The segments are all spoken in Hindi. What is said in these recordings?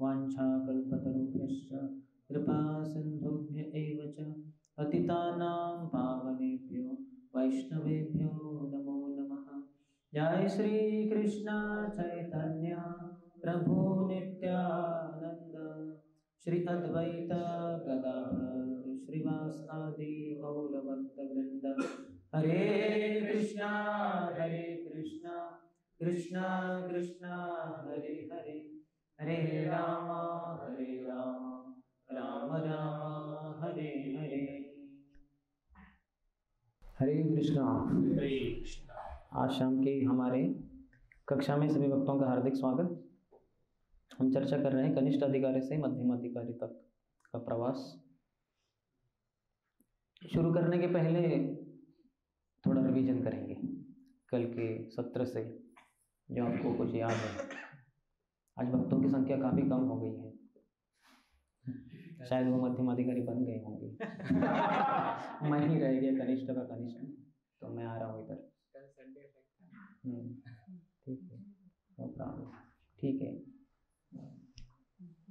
वाञ्छाकल्पतरुभ्यश्च कृपा सिन्धुभ्य एव च पतितानां पावनेभ्यो वैष्णवेभ्यो नमो नमः। जय श्री कृष्ण चैतन्य प्रभु नित्यानंद श्री अद्वैत गदाधर श्रीवासादि गौरभक्तवृंद। हरे कृष्णा कृष्णा कृष्णा हरे हरे, हरे राम राम राम हरे हरे। हरे कृष्णा। आज शाम की हमारे कक्षा में सभी भक्तों का हार्दिक स्वागत। हम चर्चा कर रहे हैं कनिष्ठ अधिकारी से मध्यम अधिकारी तक का प्रवास। शुरू करने के पहले थोड़ा रिवीजन करेंगे कल के सत्र से, जो आपको कुछ याद है। आज भक्तों की संख्या काफ़ी कम हो गई है, शायद वो मध्यम अधिकारी बन गए होंगे। मैं ही रह गया कनिष्ठ का कनिष्ठ, तो मैं आ रहा हूँ इधर। कल संडे ठीक है, नो प्रॉब्लम, ठीक है।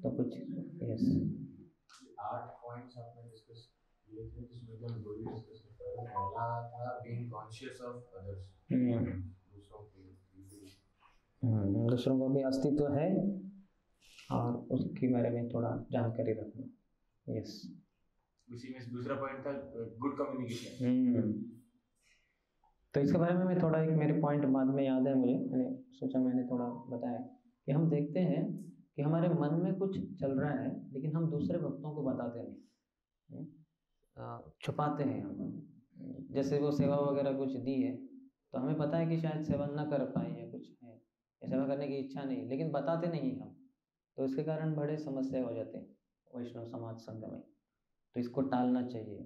तो कुछ यस 8 पॉइंट्स आपने डिस्कस किए थे, जिसमें हम दो ही डिस्कस कर रहे थे। पहला था बीइंग कॉन्शियस ऑफ अदर्स, दूसरों को भी अस्तित्व है और उसके बारे में थोड़ा जानकारी रखना। यस, उसी में दूसरा पॉइंट था गुड कम्युनिकेशन। तो इसके बारे में मैं थोड़ा, एक मेरे पॉइंट बाद में याद है मुझे, मैंने सोचा मैंने थोड़ा बताया कि हम देखते हैं कि हमारे मन में कुछ चल रहा है लेकिन हम दूसरे भक्तों को बताते नहीं, छुपाते हैं हम। जैसे वो सेवा वगैरह कुछ दी है तो हमें पता है कि शायद सेवा न कर पाए या कुछ है, सेवा करने की इच्छा नहीं, लेकिन बताते नहीं हम, तो इसके कारण बड़े समस्या हो जाते हैं वैष्णव समाज संघ में। तो इसको टालना चाहिए।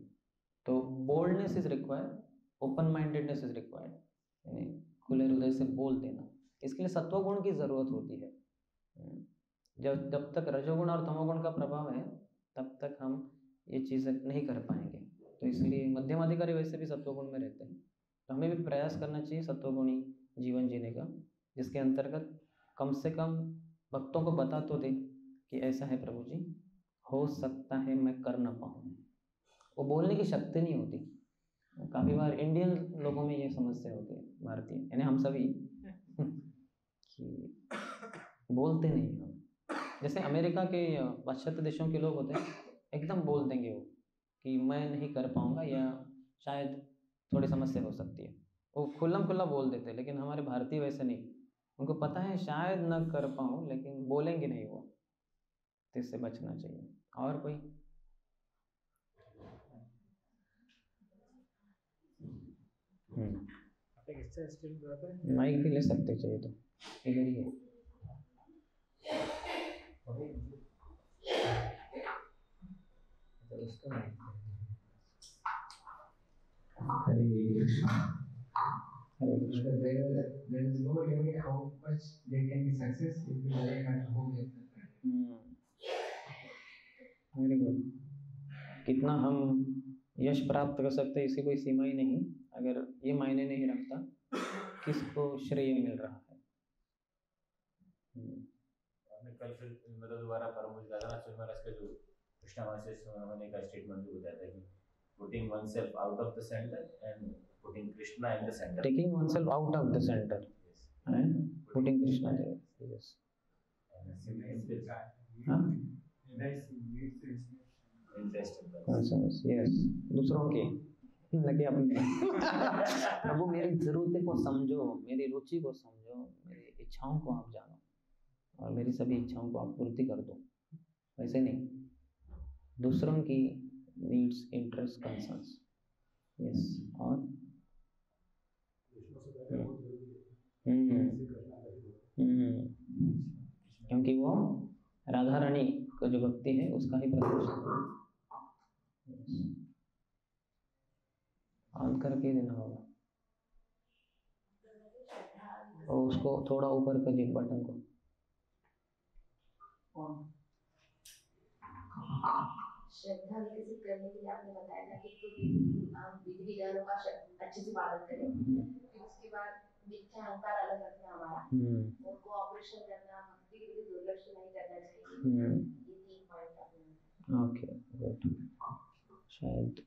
तो boldness is required, open mindedness is required, यानी खुले हृदय से बोल देना। इसके लिए सत्वगुण की ज़रूरत होती है। जब तक रजोगुण और तमोगुण का प्रभाव है तब तक हम ये चीज़ें नहीं कर पाएंगे। तो इसलिए मध्यम अधिकारी वैसे भी सत्वगुण में रहते हैं, तो हमें भी प्रयास करना चाहिए सत्वगुणी जीवन जीने का, जिसके अंतर्गत कम से कम भक्तों को बता तो दे कि ऐसा है प्रभु जी, हो सकता है मैं कर ना पाऊँ। वो बोलने की शक्ति नहीं होती। काफ़ी बार इंडियन लोगों में ये समस्या होती है, भारतीय यानी हम सभी कि बोलते नहीं हम। जैसे अमेरिका के पाश्चात्य देशों के लोग होते हैं, एकदम बोल देंगे वो कि मैं नहीं कर पाऊँगा या शायद थोड़ी समस्या हो सकती है, वो खुल्लम खुल्ला बोल देते हैं। लेकिन हमारे भारतीय वैसे नहीं, उनको पता है शायद न कर पाऊँ लेकिन बोलेंगे नहीं वो, तो इससे बचना चाहिए। और कोई माइक भी ले सकते चाहिए तो इधर ही है। हरे कृष्णा। हरे Krishna. There is no limit how much they can be success if you work at home. Very good. कितना हम यश प्राप्त कर सकते हैं इसकी कोई सीमा ही नहीं, अगर ये मायने नहीं रखता किसको श्रेय मिल रहा है। आपने कल फिर मतलब दोबारा पर मुझे दादा सुन महाराज का जो कृष्णावासिस होने का स्टेटमेंट जो बताया था कि putting oneself out of the center and putting Krishna in the center. Taking oneself out of the center, Yes. and putting Krishna there. Yes. Yes. दूसरों के न कि अपने। प्रभु मेरी जरूरतें को समझो, मेरी रुचि को समझो, मेरी इच्छाओं को आप जानो और मेरी सभी इच्छाओं को आप पूर्ति कर दो। वैसे नहीं, दूसरों की नीड्स, इंटरेस्ट, कंसर्न्स। यस। और क्योंकि वो राधा रानी का जो भक्ति है उसका ही प्रदर्शन ऑन करके देना होगा, और उसको थोड़ा ऊपर कर दे बटन को। श्रद्धा विकसित करने के लिए आपने बताया था कि तो विधि विधानों का अच्छे से पालन करें, फिर उसके बाद मिथ्या अहंकार अलग रखना हमारा, उनको ऑपरेशन करना, भक्ति के लिए दुर्लक्ष्य नहीं करना चाहिए, ये 3 पॉइंट आपने ओके गुड। शायद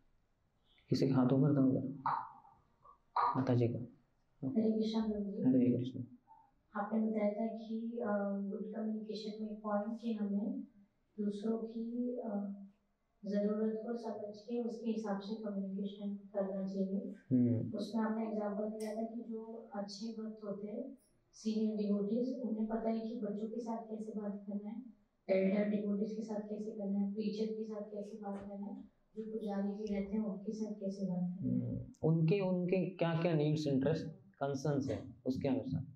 किसी के हाथ ऊपर था उधर, माता जी का। हरे कृष्णा प्रभु जी। हरे कृष्ण। आपने बताया था कि गुड कम्युनिकेशन में पॉइंट कि हमें दूसरों की ज़रूरत को समझ के उसके हिसाब से कम्युनिकेशन करना चाहिए। उसमें आपने एग्जांपल दिया था कि जो अच्छे भक्त होते हैं, सीनियर डिवोटीज, उन्हें पता है कि बच्चों के साथ कैसे बात करना है, एल्डर डिवोटीज के साथ कैसे करना है, प्रीचर के साथ कैसे बात करना है, जो पुजारी जी रहते हैं उनके साथ कैसे बात करना है, उनके उनके क्या क्या नीड्स, इंटरेस्ट, कंसर्न्स है, उसके अनुसार।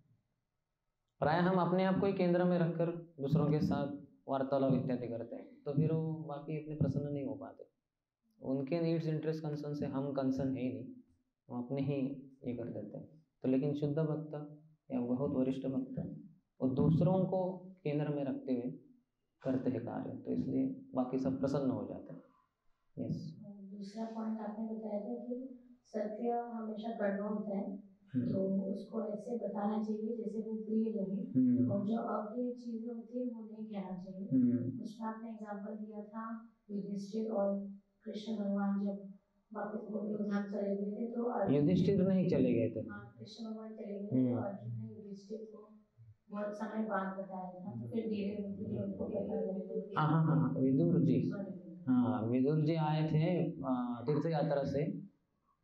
प्राय हम अपने आप को ही केंद्र में रखकर दूसरों के साथ वार्तालाप इत्यादि करते हैं, तो फिर वो बाकी इतने प्रसन्न नहीं हो पाते। उनके नीड्स, इंटरेस्ट, कंसर्न से हम कंसर्न है ही नहीं, हम अपने ही ये कर देते हैं। तो लेकिन शुद्ध भक्त या बहुत वरिष्ठ भक्त वो दूसरों को केंद्र में रखते हुए करते हैं कार्य, तो इसलिए बाकी सब प्रसन्न हो जाते हैं। यस। दूसरा पॉइंट आपने बताया था कि सत्य हमेशा कड़वा होता है, तो उसको ऐसे बताना चाहिए जैसे वो प्रिय लगे, और जो अप्रिय चीजें होती है वो नहीं कहना चाहिए। उसमें आपने एग्जांपल दिया था युधिष्ठिर और कृष्ण भगवान जब वापस गोलोकधाम चले गए थे, तो युधिष्ठिर नहीं चले गए थे। हाँ, कृष्ण भगवान चले गए थे, तो अर्जुन ने युधिष्ठिर को बहुत समय बाद बताया था, तो फिर धीरे धीरे उनको पता लगा। हाँ, विदुर जी, हाँ विदुर जी आए थे तीर्थ यात्रा से,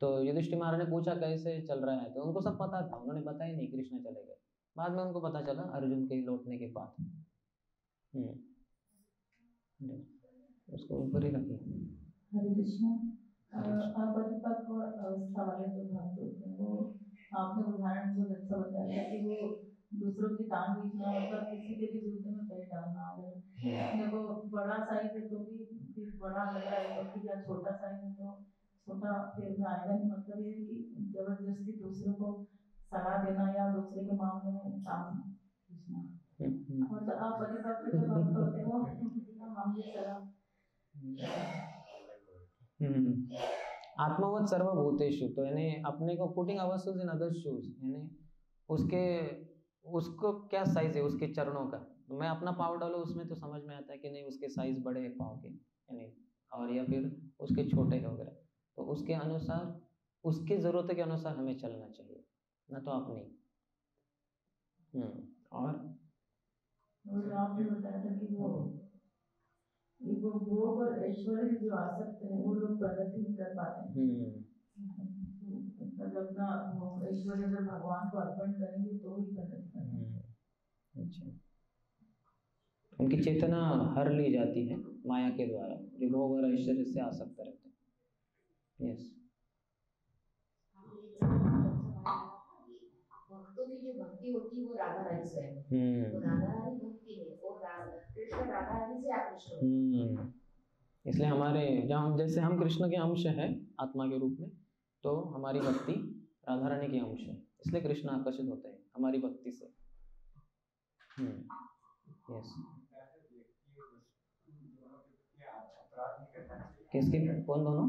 तो युधिष्ठिर महाराज ने पूछा कैसे चल रहा है, तो उनको सब पता था, उन्होंने बताया नहीं, कृष्ण चले गए। बाद में उनको पता चला अर्जुन के लौटने के बाद। उसको ऊपर ही रखिए। हरे कृष्णा। अपरिपक्व अवस्था वाले जो भक्त होते हैं, वो आपने उदाहरण बहुत अच्छा बताया था कि वो दूसरों की टांग खींचना, मतलब किसी के भी जूते में पैर डालना, अगर अपने को बड़ा साइज है तो भी फिर बड़ा लग रहा है, और फिर या छोटा साइज है तो छोटा फिर में आएगा नहीं। मतलब ये कि जबरदस्ती दूसरों को सलाह देना या दूसरे के मामले में टांग खींचना, मतलब अपरिपक्व जो भक्त होते हैं वो बिना मांगे सलाह। आत्मवत सर्वभूतेषु, तो यानी अपने को putting our shoes in other shoes, यानी उसको क्या साइज है उसके चरणों का, तो मैं अपना पाँव डालूँ उसमें तो समझ में आता है कि नहीं उसके साइज बड़े हैं पाँव के, यानी और या फिर उसके छोटे हैं वगैरह, तो उसके अनुसार उसकी ज़रूरत के अनुसार हमें चलना चाहिए, ना तो अपनी। और आपने बताया था कि वो भोग और ऐश्वर्य जो आ सकते हैं वो लोग प्रगति नहीं कर पाते हैं। मतलब अपना ऐश्वर्य अगर भगवान को अर्पण करेंगे तो ही प्रगति करेंगे। अच्छा, उनकी चेतना हर ली जाती है माया के द्वारा, जो भोग और ऐश्वर्य से आसक्त रहते हैं। यस। भक्तों की जो भक्ति होती है वो राधा रानी से है, वो राधा रानी भक्ति है, वो कृष्ण राधा रानी से आकृष्ट होते हैं। इसलिए हमारे जहाँ जैसे हम कृष्ण के अंश हैं आत्मा के रूप में, तो हमारी भक्ति राधा रानी के अंश है, इसलिए कृष्ण आकर्षित होते हैं हमारी भक्ति से। यस। किसके, कौन दोनों?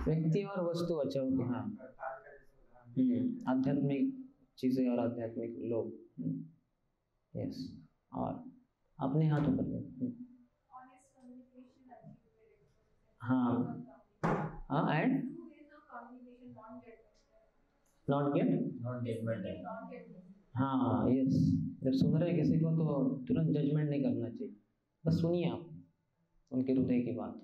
व्यक्ति और वस्तु, अच्छा ओके, हाँ। आध्यात्मिक चीजें और आध्यात्मिक लोग। यस। और अपने हाथ ऊपर कर। हाँ एंड नॉट गेट। हाँ यस, जब सुन रहे किसी को तो तुरंत जजमेंट नहीं करना चाहिए, बस सुनिए आप उनके हृदय की बात।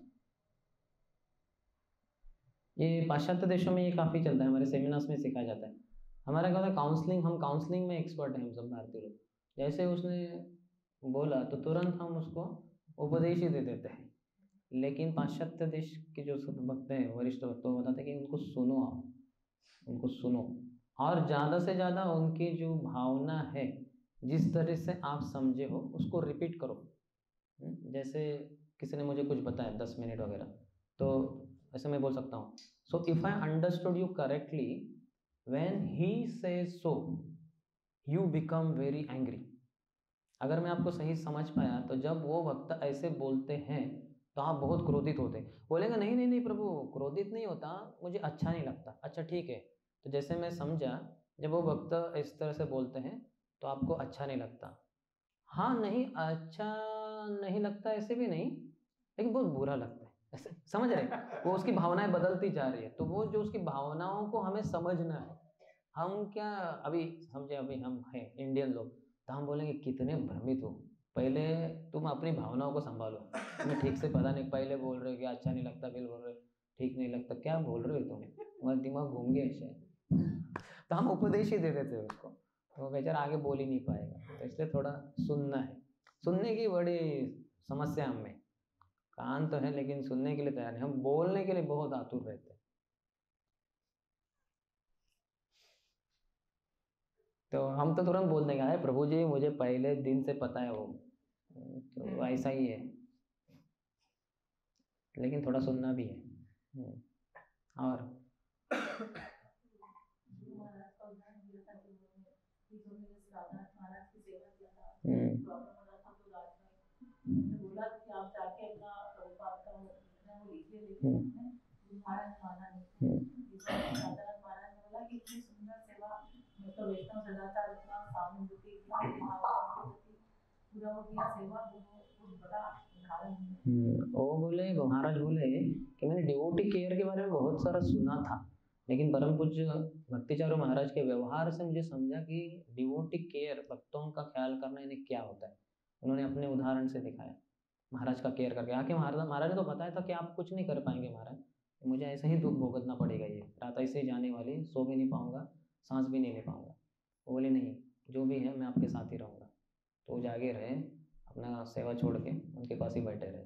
ये पाश्चात्य देशों में ये काफ़ी चलता है, हमारे सेमिनार्स में सिखाया जाता है। हमारा क्या होता है काउंसलिंग, हम काउंसलिंग में एक्सपर्ट हैं हम सब भारतीय लोग, जैसे उसने बोला तो तुरंत हम उसको उपदेश ही दे देते हैं। लेकिन पाश्चात्य देश के जो सब भक्त हैं, वरिष्ठ भक्त, वो बताते हैं कि उनको सुनो, आप उनको सुनो, और ज़्यादा से ज़्यादा उनकी जो भावना है जिस तरह से आप समझे हो उसको रिपीट करो। जैसे किसी ने मुझे कुछ बताया 10 मिनट वगैरह, तो ऐसे मैं बोल सकता हूँ, so if I understood you correctly when he says so you become very angry. अगर मैं आपको सही समझ पाया तो जब वो भक्त ऐसे बोलते हैं तो आप बहुत क्रोधित होते। बोलेगा नहीं नहीं नहीं प्रभु, क्रोधित नहीं होता, मुझे अच्छा नहीं लगता। अच्छा ठीक है, तो जैसे मैं समझा जब वो भक्त इस तरह से बोलते हैं तो आपको अच्छा नहीं लगता। हाँ, नहीं अच्छा नहीं लगता ऐसे भी नहीं, लेकिन बहुत बुरा लगता है, ऐसे समझ रहे? वो उसकी भावनाएं बदलती जा रही है, तो वो जो उसकी भावनाओं को हमें समझना है। हम क्या अभी समझे, अभी हम हैं इंडियन लोग, तो हम बोलेंगे कितने भ्रमित हो, पहले तुम अपनी भावनाओं को संभालो। तुम्हें ठीक से पता नहीं, पहले बोल रहे हो कि अच्छा नहीं लगता, फिर बोल रहे हो ठीक नहीं लगता, क्या बोल रहे हो तुम, तुम्हारा दिमाग घूम गया शायद। तो हम उपदेश ही दे देते हैं उसको, तो वो बेचारा आगे बोल ही नहीं पाएगा। तो इसलिए थोड़ा सुनना है, सुनने की बड़ी समस्या हम में, कान तो है लेकिन सुनने के लिए तैयार नहीं, हम बोलने के लिए बहुत आतुर रहते हैं। तो हम तो तुरंत बोल देंगे, अरे प्रभु जी मुझे पहले दिन से पता है वो, तो ऐसा ही है, लेकिन थोड़ा सुनना भी है। और बोला कि आप जाके अपना प्रभुपाद का वो लिखिए, लेकिन महाराज माना नहीं। महाराज ने बोला कि इतनी सुंदर सेवा, मतलब वैष्णव सदाचार, इतना सहानुभूति, इतना पूरा वो किया सेवा, वो बड़ा उदाहरण है। वो बोले, महाराज बोले कि मैंने डिवोटी केयर के बारे में बहुत सारा सुना था, लेकिन परम पूज्य भक्तिचार्य महाराज के व्यवहार से मुझे समझा कि डिवोटी केयर, भक्तों का ख्याल करना इन्हें क्या होता है। उन्होंने अपने उदाहरण से दिखाया, महाराज का केयर करके आके महाराज ने तो बताया था कि आप कुछ नहीं कर पाएंगे महाराज, मुझे ऐसे ही दुख भुगतना पड़ेगा, ये रात ऐसे ही जाने वाली, सो भी नहीं पाऊंगा, सांस भी नहीं ले पाऊंगा। वो बोले नहीं, जो भी है मैं आपके साथ ही रहूँगा। तो वो जागे रहे, अपना सेवा छोड़ के उनके पास ही बैठे रहे।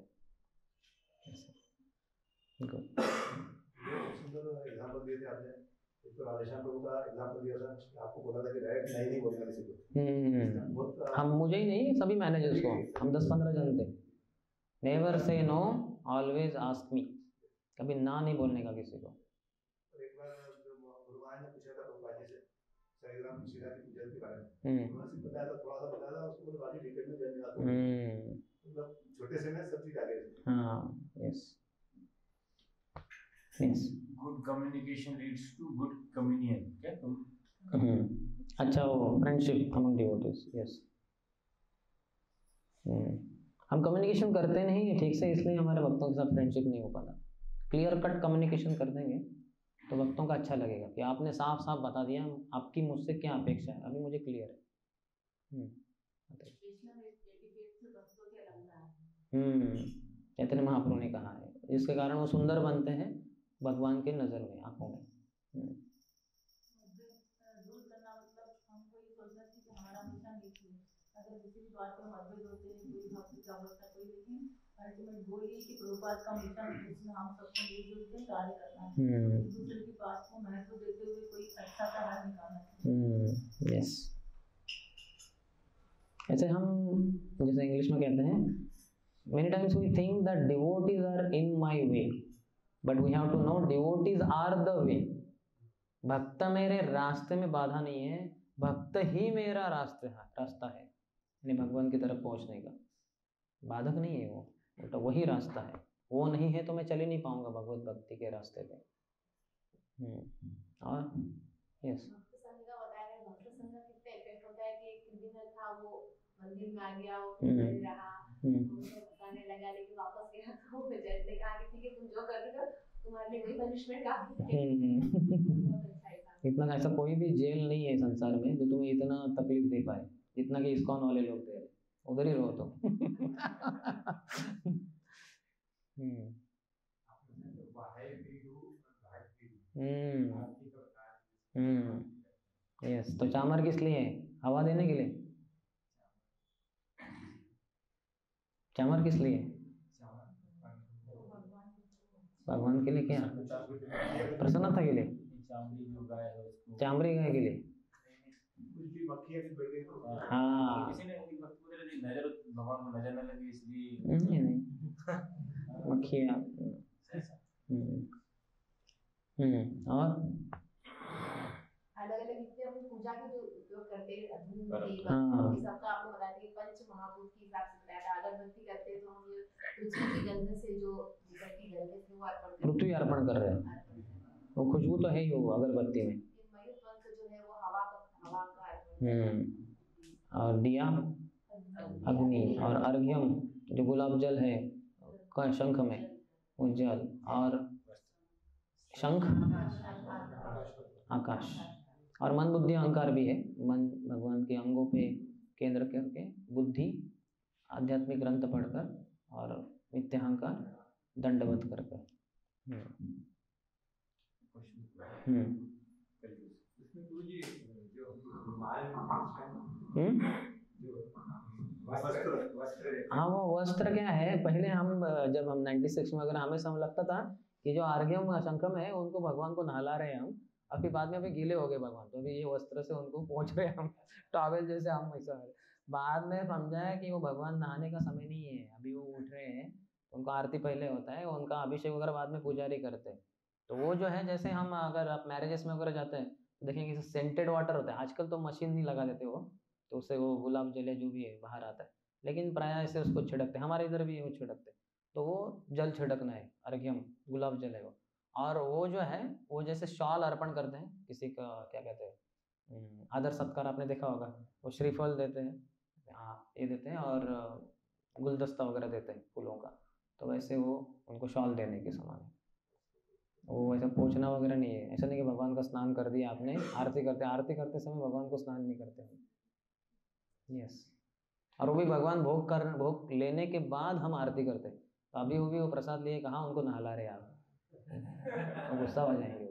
सुंदर एग्जाम्पल दिए थे आपने, एक तो राधेश्याम प्रभु का एग्जाम्पल दिया था, आपको बोला था कि डायरेक्ट नहीं बोलना किसी को। हम मुझे ही नहीं, सभी मैनेजर्स को, हम 10-15 जन थे। Never say no, always ask me, कभी ना नहीं बोलने का किसी को। एक बार गुरु महाराज ने पूछा था प्रभुपाद जी से साईग्राम शिला की पूजा के बारे में, उन्होंने सिर्फ बताया था, थोड़ा सा बताया था, उसको बोले बाकी डिटेल में जानने आता है, मतलब छोटे से में सब चीज आगे है। हाँ, yes yes. Good communication leads to good communion, क्या तुम? अच्छा, वो फ्रेंडशिप अमंग डिवोटीज, यस। हम कम्युनिकेशन करते नहीं ठीक से, इसलिए हमारे भक्तों के साथ फ्रेंडशिप नहीं हो पाता। क्लियर कट कम्युनिकेशन कर देंगे तो भक्तों का अच्छा लगेगा कि आपने साफ साफ बता दिया आपकी मुझसे क्या अपेक्षा है, अभी मुझे क्लियर है। चैतन्य महाप्रभु ने कहा है, जिसके कारण वो सुंदर बनते हैं भगवान के नज़र में, आंखों में। दूर करना मतलब हमको ये सोचना चाहिए कि हमारा मिशन एक ही है। अगर किसी भी बात पर मतभेद होते हैं, कोई भक्त क्या बोलता है, कोई, लेकिन अल्टीमेट गोल ये कि प्रभुपाद का मिशन, जिसमें हम सबको मिलजुल के कार्य करना है, एक दूसरे की बात को महत्व देते हुए कोई अच्छा सा हल निकालना है। यस। ऐसे हम जैसे इंग्लिश में कहते हैं, many times we think that devotees are in my way, but we have to know devotees are the way. भक्त मेरे रास्ते में बाधा नहीं है, भक्त ही मेरा रास्ता है, यानी भगवान की तरफ पहुंचने का बाधक नहीं है वो, तो वही रास्ता है। वो नहीं है तो मैं चल ही नहीं पाऊंगा भगवत भक्ति के रास्ते पे। और यस, भक्त संघ का बताया है, भक्त संघ का कितना इफेक्ट होता है कि एक दिन था वो मंदिर में आ गया, वो रहा, उसे बताने लगा, लेकिन वापस गया तो वो जज ने कहा कि ठीक है तुम जो कर रहे हो तुम्हारे लिए कोई पनिशमेंट काफी है। इतना ऐसा कोई भी जेल नहीं है संसार में जो तुम्हें इतना तकलीफ दे पाए जितना कि इस्कॉन वाले लोग दे रहे, उधर ही रहो तुम। यस, तो चामर किस लिए है? हवा देने के लिए। चामर किस लिए? भगवान के लिए। क्या? प्रसन्नता के लिए। चामड़ी गाय के लिए। हाँ, नजर भगवान को नजर न लगे इसलिए नहीं मक्खियाँ। और अलग अलग जितने अपनी पूजा के जो उपयोग करते हैं, हाँ, सबका आपने बताया कि पंच महाभूत के हिसाब से बताया था। अगरबत्ती करते हैं तो हम ये पृथ्वी की गंध से, जो की गंध से वो अर्पण पृथ्वी अर्पण कर रहे हैं, वो खुशबू तो है ही वो अगरबत्ती में। मयूर पंख जो है वो हवा और दिया अग्नि, और अर्घ्यम जो गुलाब जल है शंख में वो जल, और शंख आकाश, और मन बुद्धि अहंकार भी है। मन भगवान के अंगों पे केंद्र करके, बुद्धि आध्यात्मिक ग्रंथ पढ़कर, और मिथ्याहंकार दंडवत कर कर। इसमें गुरुजी जो माल हाँ, वो वस्त्र क्या है, पहले हम जब हम 96 में अगर हमें समय लगता था कि जो आर्घ्यम शंखम है उनको भगवान को नहला रहे हैं हम, अभी बाद में अभी गीले हो गए भगवान, तो अभी ये वस्त्र से उनको पोंछ रहे हैं हम, टॉवेल जैसे हम ऐसा। बाद में समझा है कि वो भगवान नहाने का समय नहीं है, अभी वो उठ रहे हैं, उनको आरती पहले होता है, उनका अभिषेक वगैरह बाद में पुजारी करते हैं। तो वो जो है, जैसे हम अगर आप मैरिजेस में वगैरह जाते हैं तो देखेंगे सेंटेड वाटर होता है, आजकल तो मशीन नहीं लगा देते वो, तो उससे वो गुलाब जल जो भी है बाहर आता है, लेकिन प्राय ऐसे उसको छिड़कते, हमारे इधर भी वो छिड़कते, तो वो जल छिड़कना है, अर्घ्यम गुलाब जल है वो। और वो जो है वो जैसे शॉल अर्पण करते हैं किसी का, क्या कहते हैं, आदर सत्कार आपने देखा होगा, वो श्रीफल देते हैं, ये देते हैं, और गुलदस्ता वगैरह देते हैं फूलों का, तो वैसे वो उनको शॉल देने के समान है। वो वैसे पोंछना वगैरह नहीं है, ऐसा नहीं कि भगवान का स्नान कर दिया आपने, आरती करते समय भगवान को स्नान नहीं करते हम। यस, और वो भी भगवान भोग लेने के बाद हम आरती करते हैं, तो अभी वो प्रसाद लिए कहाँ उनको नहला रहे आप, तो गुस्सा हो जाएंगे,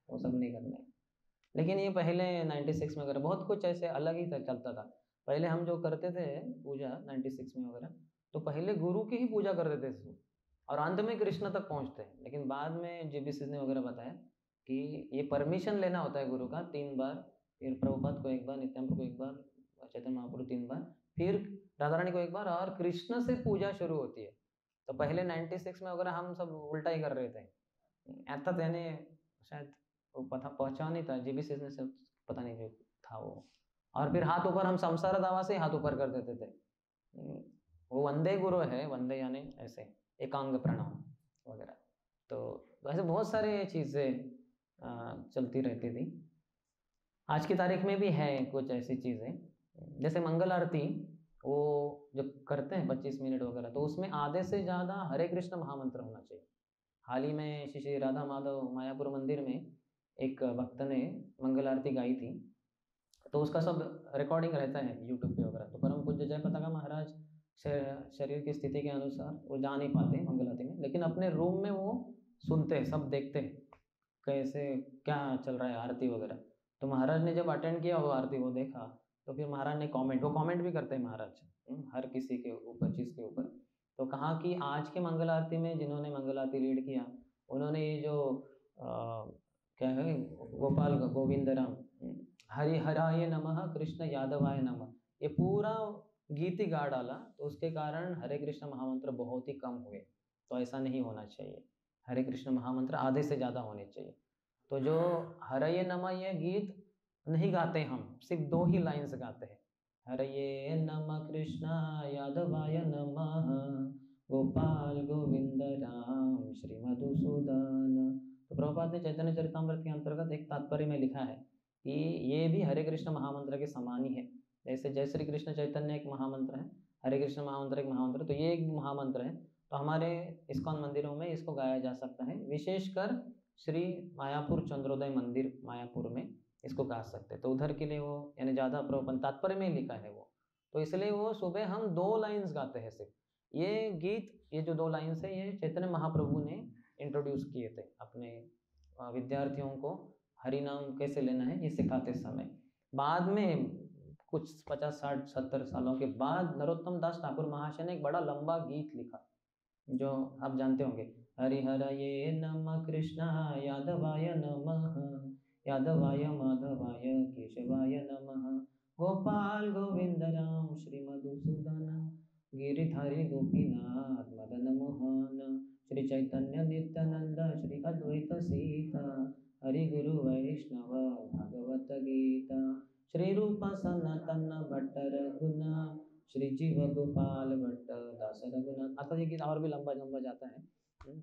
वो सब नहीं करना है। लेकिन ये पहले 96 में वगैरह बहुत कुछ ऐसे अलग ही चलता था। पहले हम जो करते थे पूजा 96 में वगैरह, तो पहले गुरु की ही पूजा करते थे और अंत में कृष्ण तक पहुंचते हैं। लेकिन बाद में JBC ने वगैरह बताया कि ये परमिशन लेना होता है गुरु का 3 बार, फिर प्रभुपाद को 1 बार, नित्यानंद को 1 बार, चैतन्य महाप्रभु 3 बार, फिर राधा रानी को 1 बार, और कृष्ण से पूजा शुरू होती है। तो पहले 96 में वगैरह हम सब उल्टा ही कर रहे थे, ऐसा यानी शायद वो पता पहुँचा नहीं था, JBC ने सब पता नहीं जो था वो। और फिर हाथ ऊपर, हम संसार दावा से हाथ ऊपर कर देते थे। वो वंदे गुरु है, वंदे यानी ऐसे एकांग प्रणाम वगैरह। तो वैसे बहुत सारे चीज़ें चलती रहती थी। आज की तारीख में भी है कुछ ऐसी चीज़ें, जैसे मंगल आरती वो जब करते हैं 25 मिनट वगैरह, तो उसमें आधे से ज़्यादा हरे कृष्ण महामंत्र होना चाहिए। हाल ही में श्री राधा माधव मायापुर मंदिर में एक भक्त ने मंगल आरती गाई थी, तो उसका सब रिकॉर्डिंग रहता है यूट्यूब पे वगैरह। तो परम पूज्य जय पताका महाराज शरीर की स्थिति के अनुसार वो जा नहीं पाते मंगल आरती में, लेकिन अपने रूम में वो सुनते हैं, सब देखते हैं कैसे क्या चल रहा है आरती वगैरह। तो महाराज ने जब अटेंड किया वो आरती, वो देखा, तो फिर महाराज ने वो कमेंट भी करते हैं महाराज हर किसी के ऊपर, चीज़ के ऊपर। तो कहा कि आज के मंगल आरती में जिन्होंने मंगल आरती लीड किया, उन्होंने ये जो क्या है, गोपाल गोविंद राम हरि हराय नमः कृष्ण यादवाय नमः, ये पूरा गीत ही गा डाला। तो उसके कारण हरे कृष्ण महामंत्र बहुत ही कम हुए। तो ऐसा नहीं होना चाहिए, हरे कृष्ण महामंत्र आधे से ज़्यादा होने चाहिए। तो जो हरये नमः ये गीत नहीं गाते हम, सिर्फ 2 ही लाइन्स गाते हैं, हरये नमः कृष्णा यादवाय नमः गोपाल गोविंद राम श्री मधुसूदन। तो प्रभुपाद ने चैतन्य चरितामृत के अंतर्गत एक तात्पर्य में लिखा है कि ये भी हरे कृष्ण महामंत्र के समान ही है। जैसे जय श्री कृष्ण चैतन्य एक महामंत्र है, हरे कृष्ण महामंत्र एक महामंत्र, तो ये एक महामंत्र है। तो हमारे इस्कॉन मंदिरों में इसको गाया जा सकता है, विशेषकर श्री मायापुर चंद्रोदय मंदिर मायापुर में इसको गा सकते हैं। तो उधर के लिए वो यानी ज़्यादा प्रॉपर तात्पर्य में लिखा है वो, तो इसलिए वो सुबह हम 2 लाइन्स गाते हैं सिर्फ। ये गीत, ये जो 2 लाइन्स है, ये चैतन्य महाप्रभु ने इंट्रोड्यूस किए थे अपने विद्यार्थियों को, हरि नाम कैसे लेना है ये सिखाते समय। बाद में कुछ 50, 60, 70 सालों के बाद नरोत्तम दास ठाकुर महाशय ने एक बड़ा लंबा गीत लिखा जो आप जानते होंगे, हरिहरये नमः कृष्णा यादवाय नमः यादवाय माधवाय केशवाय नमः गोपाल गोविंद राम श्री मधुसूदन गिरिधारी गोपीनाथ मदन मोहन श्री चैतन्य नित्यानंद श्री अद्वैत सीता हरि गुरु वैष्णव भागवत गीता श्री रूप सनातन भट्ट रघुना श्री जीव गोपाल भट्ट दास रघुनाथ। आता ये गीत और भी लंबा लंबा जाता है।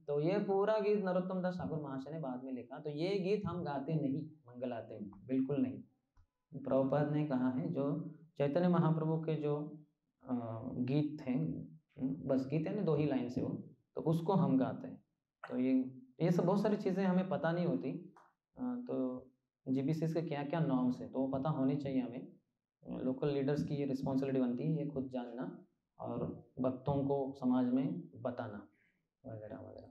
तो ये पूरा गीत नरोत्तम दास ठाकुर महाशय ने बाद में लिखा। तो ये गीत हम गाते नहीं मंगल आरती में, बिल्कुल नहीं। प्रभुपाद ने कहा है, जो चैतन्य महाप्रभु के जो गीत थे, बस गीत है ना 2 ही लाइन से वो, तो उसको हम गाते हैं। तो ये सब बहुत सारी चीज़ें हमें पता नहीं होती। तो जीबीसीएस के क्या क्या नॉर्म्स है तो वो पता होनी चाहिए हमें। लोकल लीडर्स की ये रिस्पॉन्सिबिलिटी बनती है, ये खुद जानना और भक्तों को समाज में बताना वगैरह वगैरह।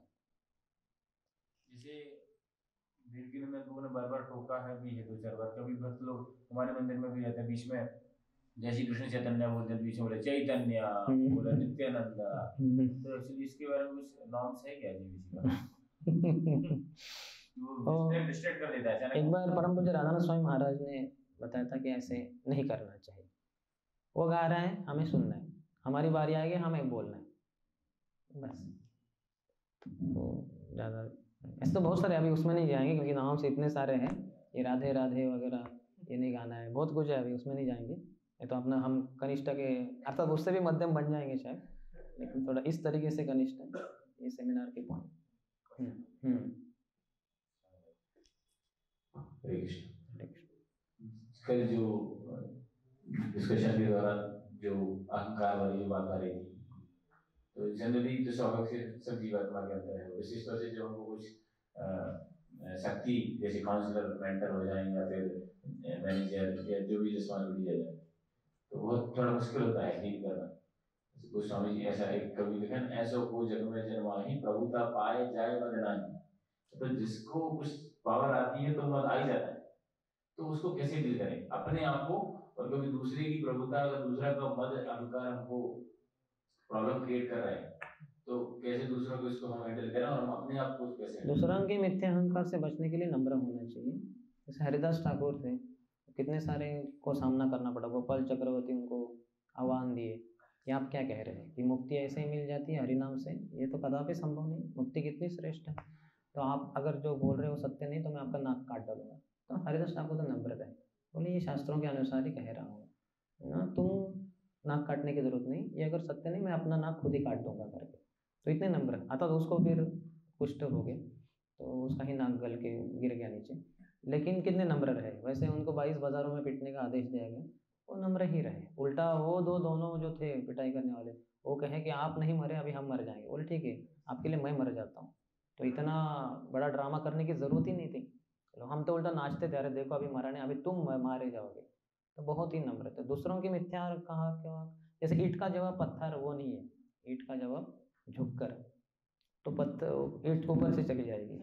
जैसे भीड़ में तुमने बार बार टोका है भी है 2-4 बार, कभी भक्त लोग हमारे मंदिर में भी रहते हैं, बीच में जैसे कृष्ण चैतन्य बोलते हैं, बीच में बोले चैतन्य, बोले नित्यानंद, तो एक्चुअली इसके बारे में कुछ नॉर्म्स है क्या जीबीसी का? वो डिस्ट्रैक्ट कर देता है अचानक। एक बार परम पूज्य राधानाथ स्वामी महाराज ने बताया था कि ऐसे नहीं करना चाहिए। वो गा रहा है, हमें सुनना है, हमारी बारी आएगी हमें बोलना है, बस। वो ज़्यादा ऐसे तो बहुत सारे, अभी उसमें नहीं जाएंगे क्योंकि नाम से इतने सारे हैं, ये राधे राधे वगैरह ये नहीं गाना है, बहुत कुछ है, अभी उसमें नहीं जाएंगे। ये तो अपना हम कनिष्ठ के अर्थात उससे भी मध्यम बन जाएंगे शायद, लेकिन थोड़ा इस तरीके से कनिष्ठ है ये सेमिनार के पॉइंट। कल जो डिस्कशन के दौरान जो अहंकार वाली बात आ रही थी, तो जनरली जो स्वाभाविक से सब जीवात्मा के अंदर है, विशेष तौर से जब हमको कुछ शक्ति जैसे काउंसलर मेंटर हो जाए या फिर मैनेजर या जो भी रिस्पॉन्सिबिलिटी आ जाए, तो बहुत थोड़ा मुश्किल होता है डील करना। कुछ स्वामी जी ऐसा एक कवि लिखा है, ऐसा को जग में जन्माही प्रभुता पाए जाए मद नहीं। तो जिसको कुछ पावर आती है तो मद आ ही जाता है, तो उसको कैसे डील करें अपने आप को, और कभी दूसरे की प्रभुता अगर दूसरा का मद अहंकार हमको प्रॉब्लम क्रिएट कर रहा है, तो कैसे दूसरों को इसको हम हैंडल करें और हम अपने आप को कैसे। दूसरों के मिथ्या अहंकार से बचने के लिए नम्र होना चाहिए। जैसे हरिदास ठाकुर थे, कितने सारे को सामना करना पड़ा, गोपाल चक्रवर्ती उनको आह्वान दिए कि आप क्या कह रहे हैं कि मुक्ति ऐसे ही मिल जाती है हरिनाम से, ये तो कदापि संभव नहीं, मुक्ति कितनी श्रेष्ठ है, तो आप अगर जो बोल रहे हो सत्य नहीं तो मैं आपका नाक काट डालूंगा। तो हरिदास ठाकुर तो नम्र रहे, बोले ये शास्त्रों के अनुसार ही कह रहा हूँ ना, तुम नाक काटने की जरूरत नहीं, ये अगर सत्य नहीं मैं अपना नाक खुद ही काट दूंगा करके। तो इतने नम्र आता, तो उसको फिर कुष्ठ हो गए तो उसका ही नाक गल के गिर गया नीचे, लेकिन कितने नम्र रहे। वैसे उनको 22 बाजारों में पिटने का आदेश दिया गया, वो नम्र ही रहे। उल्टा वो दोनों जो थे पिटाई करने वाले, वो कहे कि आप नहीं मरे अभी हम मर जाएंगे, बोले ठीक है आपके लिए मैं मर जाता हूँ। तो इतना बड़ा ड्रामा करने की ज़रूरत ही नहीं थी, हम तो उल्टा नाचते थे, अरे देखो अभी मरा नहीं, अभी तुम मारे जाओगे। तो बहुत ही नम्र थे। दूसरों की मिथ्या कहा क्या, जैसे ईंट का जवाब पत्थर, वो नहीं है, ईंट का जवाब झुककर, तो पत्थर ईंट ऊपर से चली जाएगी।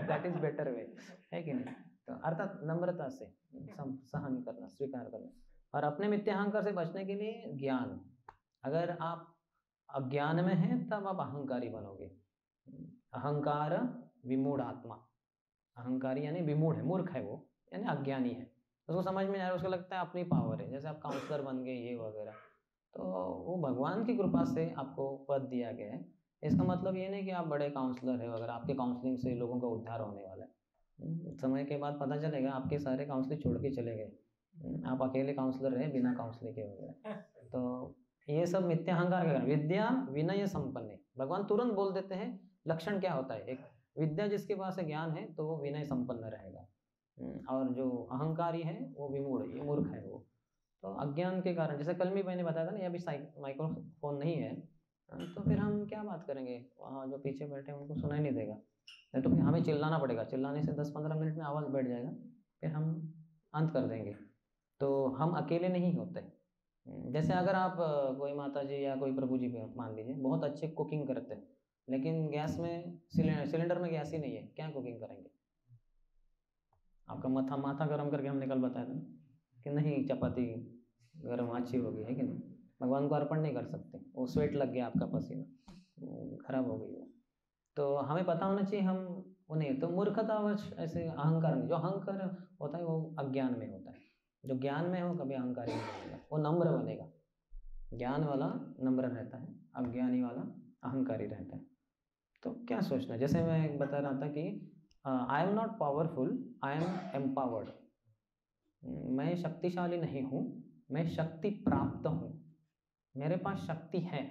दैट इज बेटर वे, है कि नहीं। तो अर्थात नम्रता से सहन करना, स्वीकार करना, और अपने मिथ्या अहंकार से बचने के लिए ज्ञान। अगर आप अज्ञान में हैं तब आप अहंकारी बनोगे। अहंकार विमूढ़ आत्मा, अहंकारी यानी विमूढ़ है, मूर्ख है वो, यानी अज्ञानी है, उसको समझ में नहीं आ रहा, उसको लगता है अपनी पावर है। जैसे आप काउंसलर बन गए ये वगैरह, तो वो भगवान की कृपा से आपको पद दिया गया है। इसका मतलब ये नहीं कि आप बड़े काउंसलर है वगैरह, आपके काउंसलिंग से लोगों का उद्धार होने वाला है। समय के बाद पता चलेगा आपके सारे काउंसलिंग छोड़ के चले गए, आप अकेले काउंसलर रहे बिना काउंसलिंग के वगैरह। तो ये सब मिथ्या अहंकार के कारण। विद्या विनय संपन्न, भगवान तुरंत बोल देते हैं लक्षण क्या होता है। एक विद्या जिसके पास ज्ञान है तो वो विनय संपन्न रहेगा, और जो अहंकारी है वो विमूढ़, ये मूर्ख है वो। तो अज्ञान के कारण, जैसे कल भी मैंने बताया था ना, ये अभी माइक्रोफोन नहीं है, तो फिर हम क्या बात करेंगे, वहाँ जो पीछे बैठे हैं उनको सुनाई नहीं देगा, नहीं तो फिर हमें चिल्लाना पड़ेगा, चिल्लाने से 10-15 मिनट में आवाज़ बैठ जाएगा, फिर हम अंत कर देंगे। तो हम अकेले नहीं होते। जैसे अगर आप कोई माता जी या कोई प्रभु जी मान लीजिए बहुत अच्छे कुकिंग करते हैं, लेकिन गैस में सिलेंडर में गैस ही नहीं है, क्या कुकिंग करेंगे। आपका माथा गर्म करके हमने कल बताया था कि नहीं चपाती गर्म अच्छी होगी, है कि नहीं। भगवान को अर्पण नहीं कर सकते, वो स्वेट लग गया आपका पसीना, खराब हो गई वो। तो हमें पता होना चाहिए हम वो नहीं। तो मूर्खतावश ऐसे अहंकार नहीं, जो अहंकार होता है वो अज्ञान में होता है, जो ज्ञान में हो कभी अहंकारी नहीं बनेगा, वो नम्र बनेगा। ज्ञान वाला नम्र रहता है, अज्ञानी वाला अहंकारी रहता है। तो क्या सोचना, जैसे मैं बता रहा था कि I am not powerful, I am empowered. मैं शक्तिशाली नहीं हूँ, मैं शक्ति प्राप्त हूँ। मेरे पास शक्ति है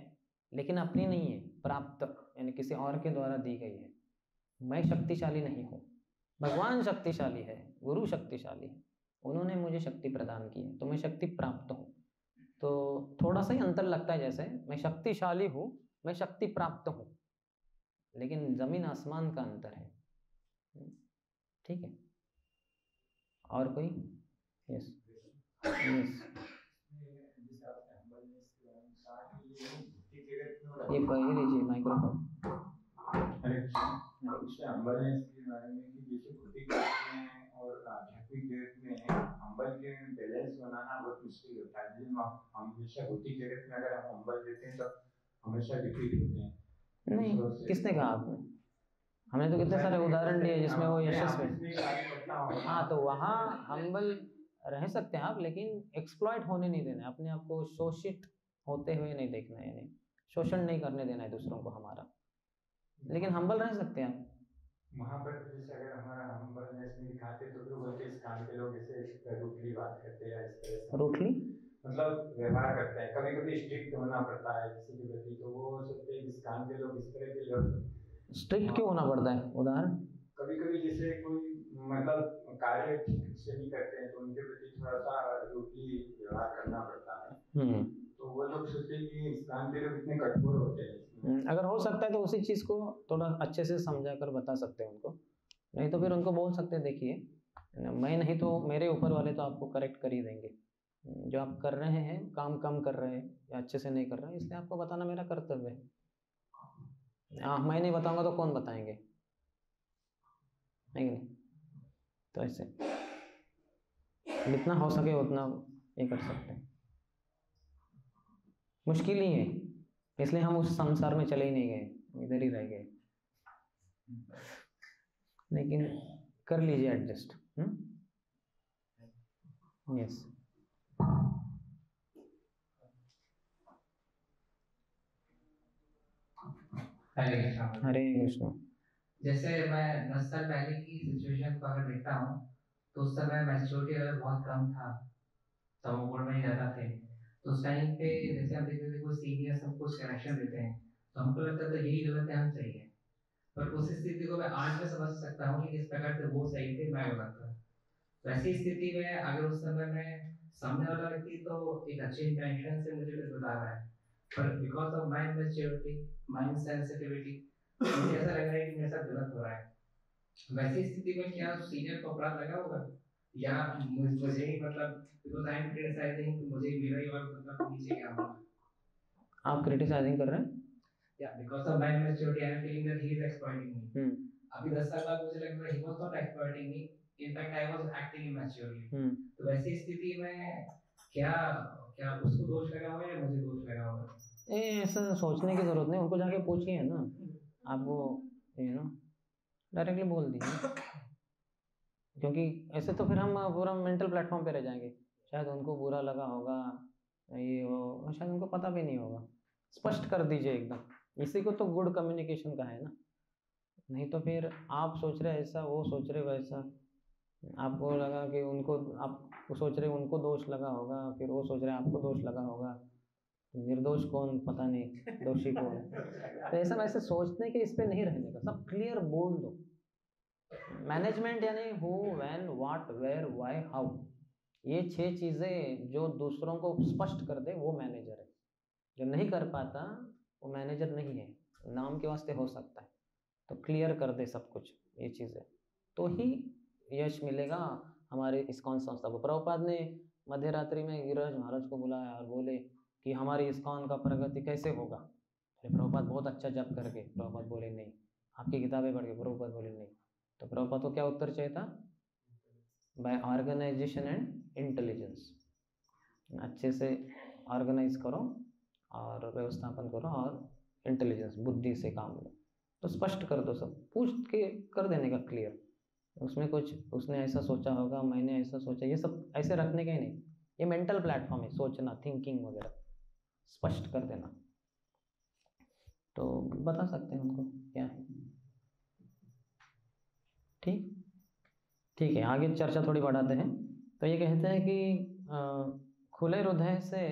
लेकिन अपनी नहीं है, प्राप्त यानी किसी और के द्वारा दी गई है। मैं शक्तिशाली नहीं हूँ, भगवान शक्तिशाली है, गुरु शक्तिशाली है, उन्होंने मुझे शक्ति प्रदान की है, तो मैं शक्ति प्राप्त हूँ। तो थोड़ा सा ही अंतर लगता है, जैसे मैं शक्तिशाली हूँ, मैं शक्ति प्राप्त हूँ, लेकिन जमीन आसमान का अंतर है। ठीक है, और कोई? यस यस, ये पढ़ लीजिए माइक्रोफोन। हम्बलनेस के बारे में कि जैसे भौतिक जगत में और आध्यात्मिक जगत में हम्बल के बैलेंस बनाना बहुत मुश्किल होता है। हम हमेशा भौतिक जगत में अगर हम हम्बल रहते हैं तो हमेशा डिफीट होते हैं। नहीं, किसने कहा आपने? हमने तो कितने सारे उदाहरण दिए जिसमें वो यशस्वी। हाँ, तो वहाँ हम्बल रह सकते हैं आप, लेकिन एक्सप्लॉइट होने नहीं देना है, अपने आप को शोषित होते हुए नहीं देखना है, यानी शोषण नहीं करने देना है दूसरों को हमारा, लेकिन हम्बल रह सकते हैं आप। वहाँ पर जैसे अगर हमारा हम्बलनेस नहीं दिखाते तो फिर बोलते इस काम के लोग ऐसे रूटली बात करते हैं, इस तरह से रूटली मतलब व्यवहार करते हैं। कभी कभी स्ट्रिक्ट होना पड़ता है किसी के प्रति, तो वो सोचते हैं इस काम के लोग इस तरह के लोग। स्ट्रिक्ट क्यों होना पड़ता है? उदाहरण? कभी कभी जैसे कोई मतलब कार्य ठीक से नहीं करते हैं तो उनके प्रति थोड़ा सा रूटली व्यवहार करना पड़ता है। तो वो लोग सोचते हैं कि इस काम के लोग इतने कठोर होते हैं। अगर हो सकता है तो उसी चीज़ को थोड़ा अच्छे से समझा कर बता सकते हैं उनको, नहीं तो फिर उनको बोल सकते हैं देखिए, मैं नहीं तो मेरे ऊपर वाले तो आपको करेक्ट कर ही देंगे, जो आप कर रहे हैं काम कम कर रहे हैं या अच्छे से नहीं कर रहे हैं, इसलिए आपको बताना मेरा कर्तव्य है। मैं नहीं बताऊंगा तो कौन बताएंगे, नहीं? तो ऐसे जितना हो सके उतना ये कर सकते हैं। मुश्किल ही है, इसलिए हम उस संसार में चले ही नहीं गए, इधर ही रह गए, लेकिन कर लीजिए एडजस्ट। यस, हरे कृष्णा। हरे कृष्णा। जैसे मैं 10 साल पहले की सिचुएशन को अगर देखता हूँ तो उस समय मैच्योरिटी लेवल बहुत कम था, तमोगुण में ज़्यादा थे। तो उस टाइम पे जैसे हम देखते थे कोई सीनियर सब कुछ करेक्शन देते हैं तो हमको लगता था यही गलत है, हम सही है। पर उस स्थिति को मैं आज में समझ सकता हूँ कि किस प्रकार से वो सही थे, मैं गलत था। वैसी स्थिति में अगर उस समय में सामने वाला व्यक्ति तो एक अच्छे इंटेंशन से मुझे कुछ बता रहा है, पर because of my maturity, mind sensitivity, मुझे ऐसा लग रहा है कि मेरे साथ गलत हो रहा है। वैसी स्थिति में क्या सीनियर को अपराध लगा होगा, या मुझे ही मतलब बिकॉज आई एम क्रिटिसाइजिंग तो मुझे मेरा ही और मतलब नीचे क्या होगा? आप क्रिटिसाइजिंग कर रहे हैं? या because of my maturity I am feeling that he is exploiting me. अभी 10 साल बाद मुझे लग रहा है he was not exploiting me, in fact I was acting immaturely। तो वैसी स्थिति में क्या क्या उसको दोष लगा होगा या मुझे दोष लगा होगा? ऐसा सोचने की जरूरत नहीं, उनको जाके पूछिए ना, आपको डायरेक्टली बोल दीजिए, क्योंकि ऐसे तो फिर हम पूरा मेंटल प्लेटफॉर्म पे रह जाएंगे, शायद उनको बुरा लगा होगा, ये वो शायद उनको पता भी नहीं होगा। स्पष्ट कर दीजिए एकदम, इसी को तो गुड कम्युनिकेशन का है ना। नहीं तो फिर आप सोच रहे ऐसा, वो सोच रहे वैसा, आपको लगा कि उनको, आप सोच रहे उनको दोष लगा होगा, फिर वो सोच रहे आपको दोष लगा होगा, निर्दोष कौन पता नहीं, दोषी कौन। तो ऐसा वैसे सोचने के इस पे नहीं रहने का, सब क्लियर बोल दो। मैनेजमेंट यानी who, when, what, where, why, how, ये 6 चीजें जो दूसरों को स्पष्ट कर दे वो मैनेजर है। जो नहीं कर पाता वो मैनेजर नहीं है, नाम के वास्ते हो सकता है। तो क्लियर कर दे सब कुछ ये चीज़ें, तो ही यश मिलेगा हमारे इस्कॉन संस्था को। प्रभुपाद ने मध्य रात्रि में गिरिराज महाराज को बुलाया और बोले कि हमारी इस्कॉन का प्रगति कैसे होगा। प्रभुपाद बहुत अच्छा जप करके, प्रभुपाद बोले नहीं। आपकी किताबें पढ़ के, प्रभुपाद बोले नहीं। तो प्रभुपाद को क्या उत्तर चाहिए था? बाय ऑर्गेनाइजेशन एंड इंटेलिजेंस, अच्छे से ऑर्गेनाइज करो और व्यवस्थापन करो और इंटेलिजेंस, बुद्धि से काम लो। तो स्पष्ट कर दो, सब पूछ के कर देने का क्लियर। उसमें कुछ उसने ऐसा सोचा होगा, मैंने ऐसा सोचा, ये सब ऐसे रखने का ही नहीं। ये मेंटल प्लेटफॉर्म है, सोचना, थिंकिंग वगैरह स्पष्ट कर देना, तो बता सकते हैं उनको क्या है। ठीक है, आगे चर्चा थोड़ी बढ़ाते हैं। तो ये कहते हैं कि खुले हृदय से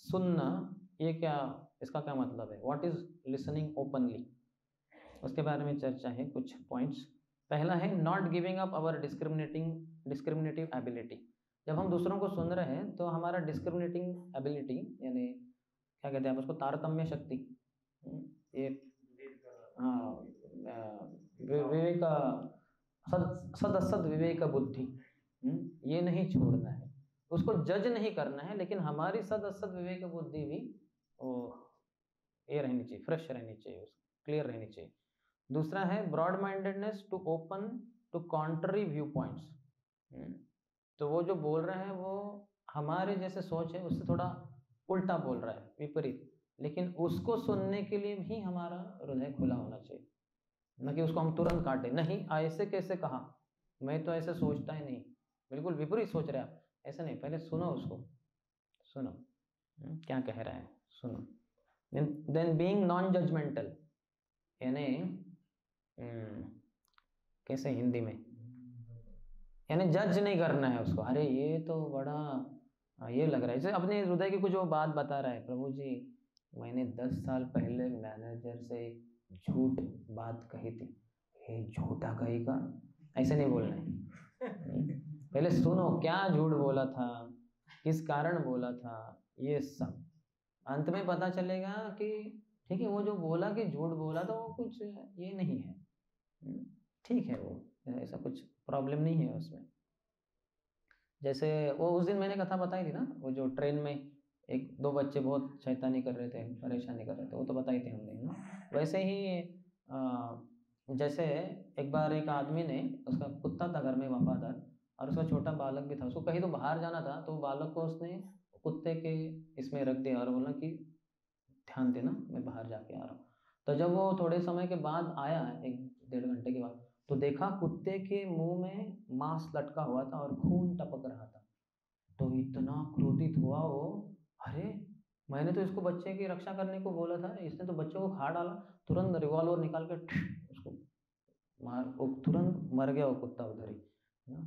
सुनना, ये क्या, इसका क्या मतलब है? व्हाट इज लिसनिंग ओपनली, उसके बारे में चर्चा है, कुछ पॉइंट्स। पहला है not giving up our discriminative ability. जब हम दूसरों को सुन रहे हैं तो हमारा डिस्क्रिमिनेटिंग एबिलिटी यानी क्या कहते हैं आप उसको, तारतम्य शक्ति, ये हाँ विवेक, सद असद विवेक बुद्धि, ये नहीं छोड़ना है, उसको जज नहीं करना है, लेकिन हमारी सद असद विवेक बुद्धि भी वो ये रहनी चाहिए, फ्रेश रहनी चाहिए, क्लियर रहनी चाहिए। दूसरा है broad mindedness to open to contrary view points. तो वो जो बोल रहे हैं वो हमारे जैसे सोच है उससे थोड़ा उल्टा बोल रहा है, विपरीत, लेकिन उसको सुनने के लिए भी हमारा हृदय खुला होना चाहिए, न कि उसको हम तुरंत काटें, नहीं ऐसे कैसे कहा, मैं तो ऐसे सोचता ही नहीं, बिल्कुल विपरीत सोच रहे आप, ऐसा नहीं, पहले सुनो उसको, सुनो क्या कह रहा है, सुनो। देन बीइंग नॉन जजमेंटल, यानी कैसे हिंदी में, यानी जज नहीं करना है उसको, अरे ये तो बड़ा ये लग रहा है, जैसे अपने हृदय की कुछ वो बात बता रहा है, प्रभु जी मैंने 10 साल पहले मैनेजर से झूठ बात कही थी, ये झूठा कहेगा, ऐसे नहीं बोलना है। पहले सुनो क्या झूठ बोला था, किस कारण बोला था, ये सब अंत में पता चलेगा कि ठीक है वो जो बोला कि झूठ बोला तो वो कुछ ये नहीं है, ठीक है, वो ऐसा कुछ प्रॉब्लम नहीं है उसमें। जैसे वो उस दिन मैंने कथा बताई थी ना, वो जो ट्रेन में एक दो बच्चे बहुत शैतानी कर रहे थे, परेशानी कर रहे थे, वो तो बताई थी हमने ना। वैसे ही जैसे एक बार एक आदमी ने, उसका कुत्ता था घर में वफादार, और उसका छोटा बालक भी था, उसको कहीं तो बाहर जाना था, तो बालक को उसने कुत्ते के इसमें रख दिया और बोला कि ध्यान देना मैं बाहर जाके आ रहा हूँ। तो जब वो थोड़े समय के बाद आया, 1-1.5 घंटे के बाद, तो देखा कुत्ते के मुंह में मांस लटका हुआ था और खून टपक रहा था। तो इतना क्रोधित हुआ वो, अरे मैंने तो इसको बच्चे की रक्षा करने को बोला था, इसने तो बच्चे को खा डाला। तुरंत रिवॉल्वर निकाल कर उसको मार, वो तुरंत मर गया वो कुत्ता उधर ही ना।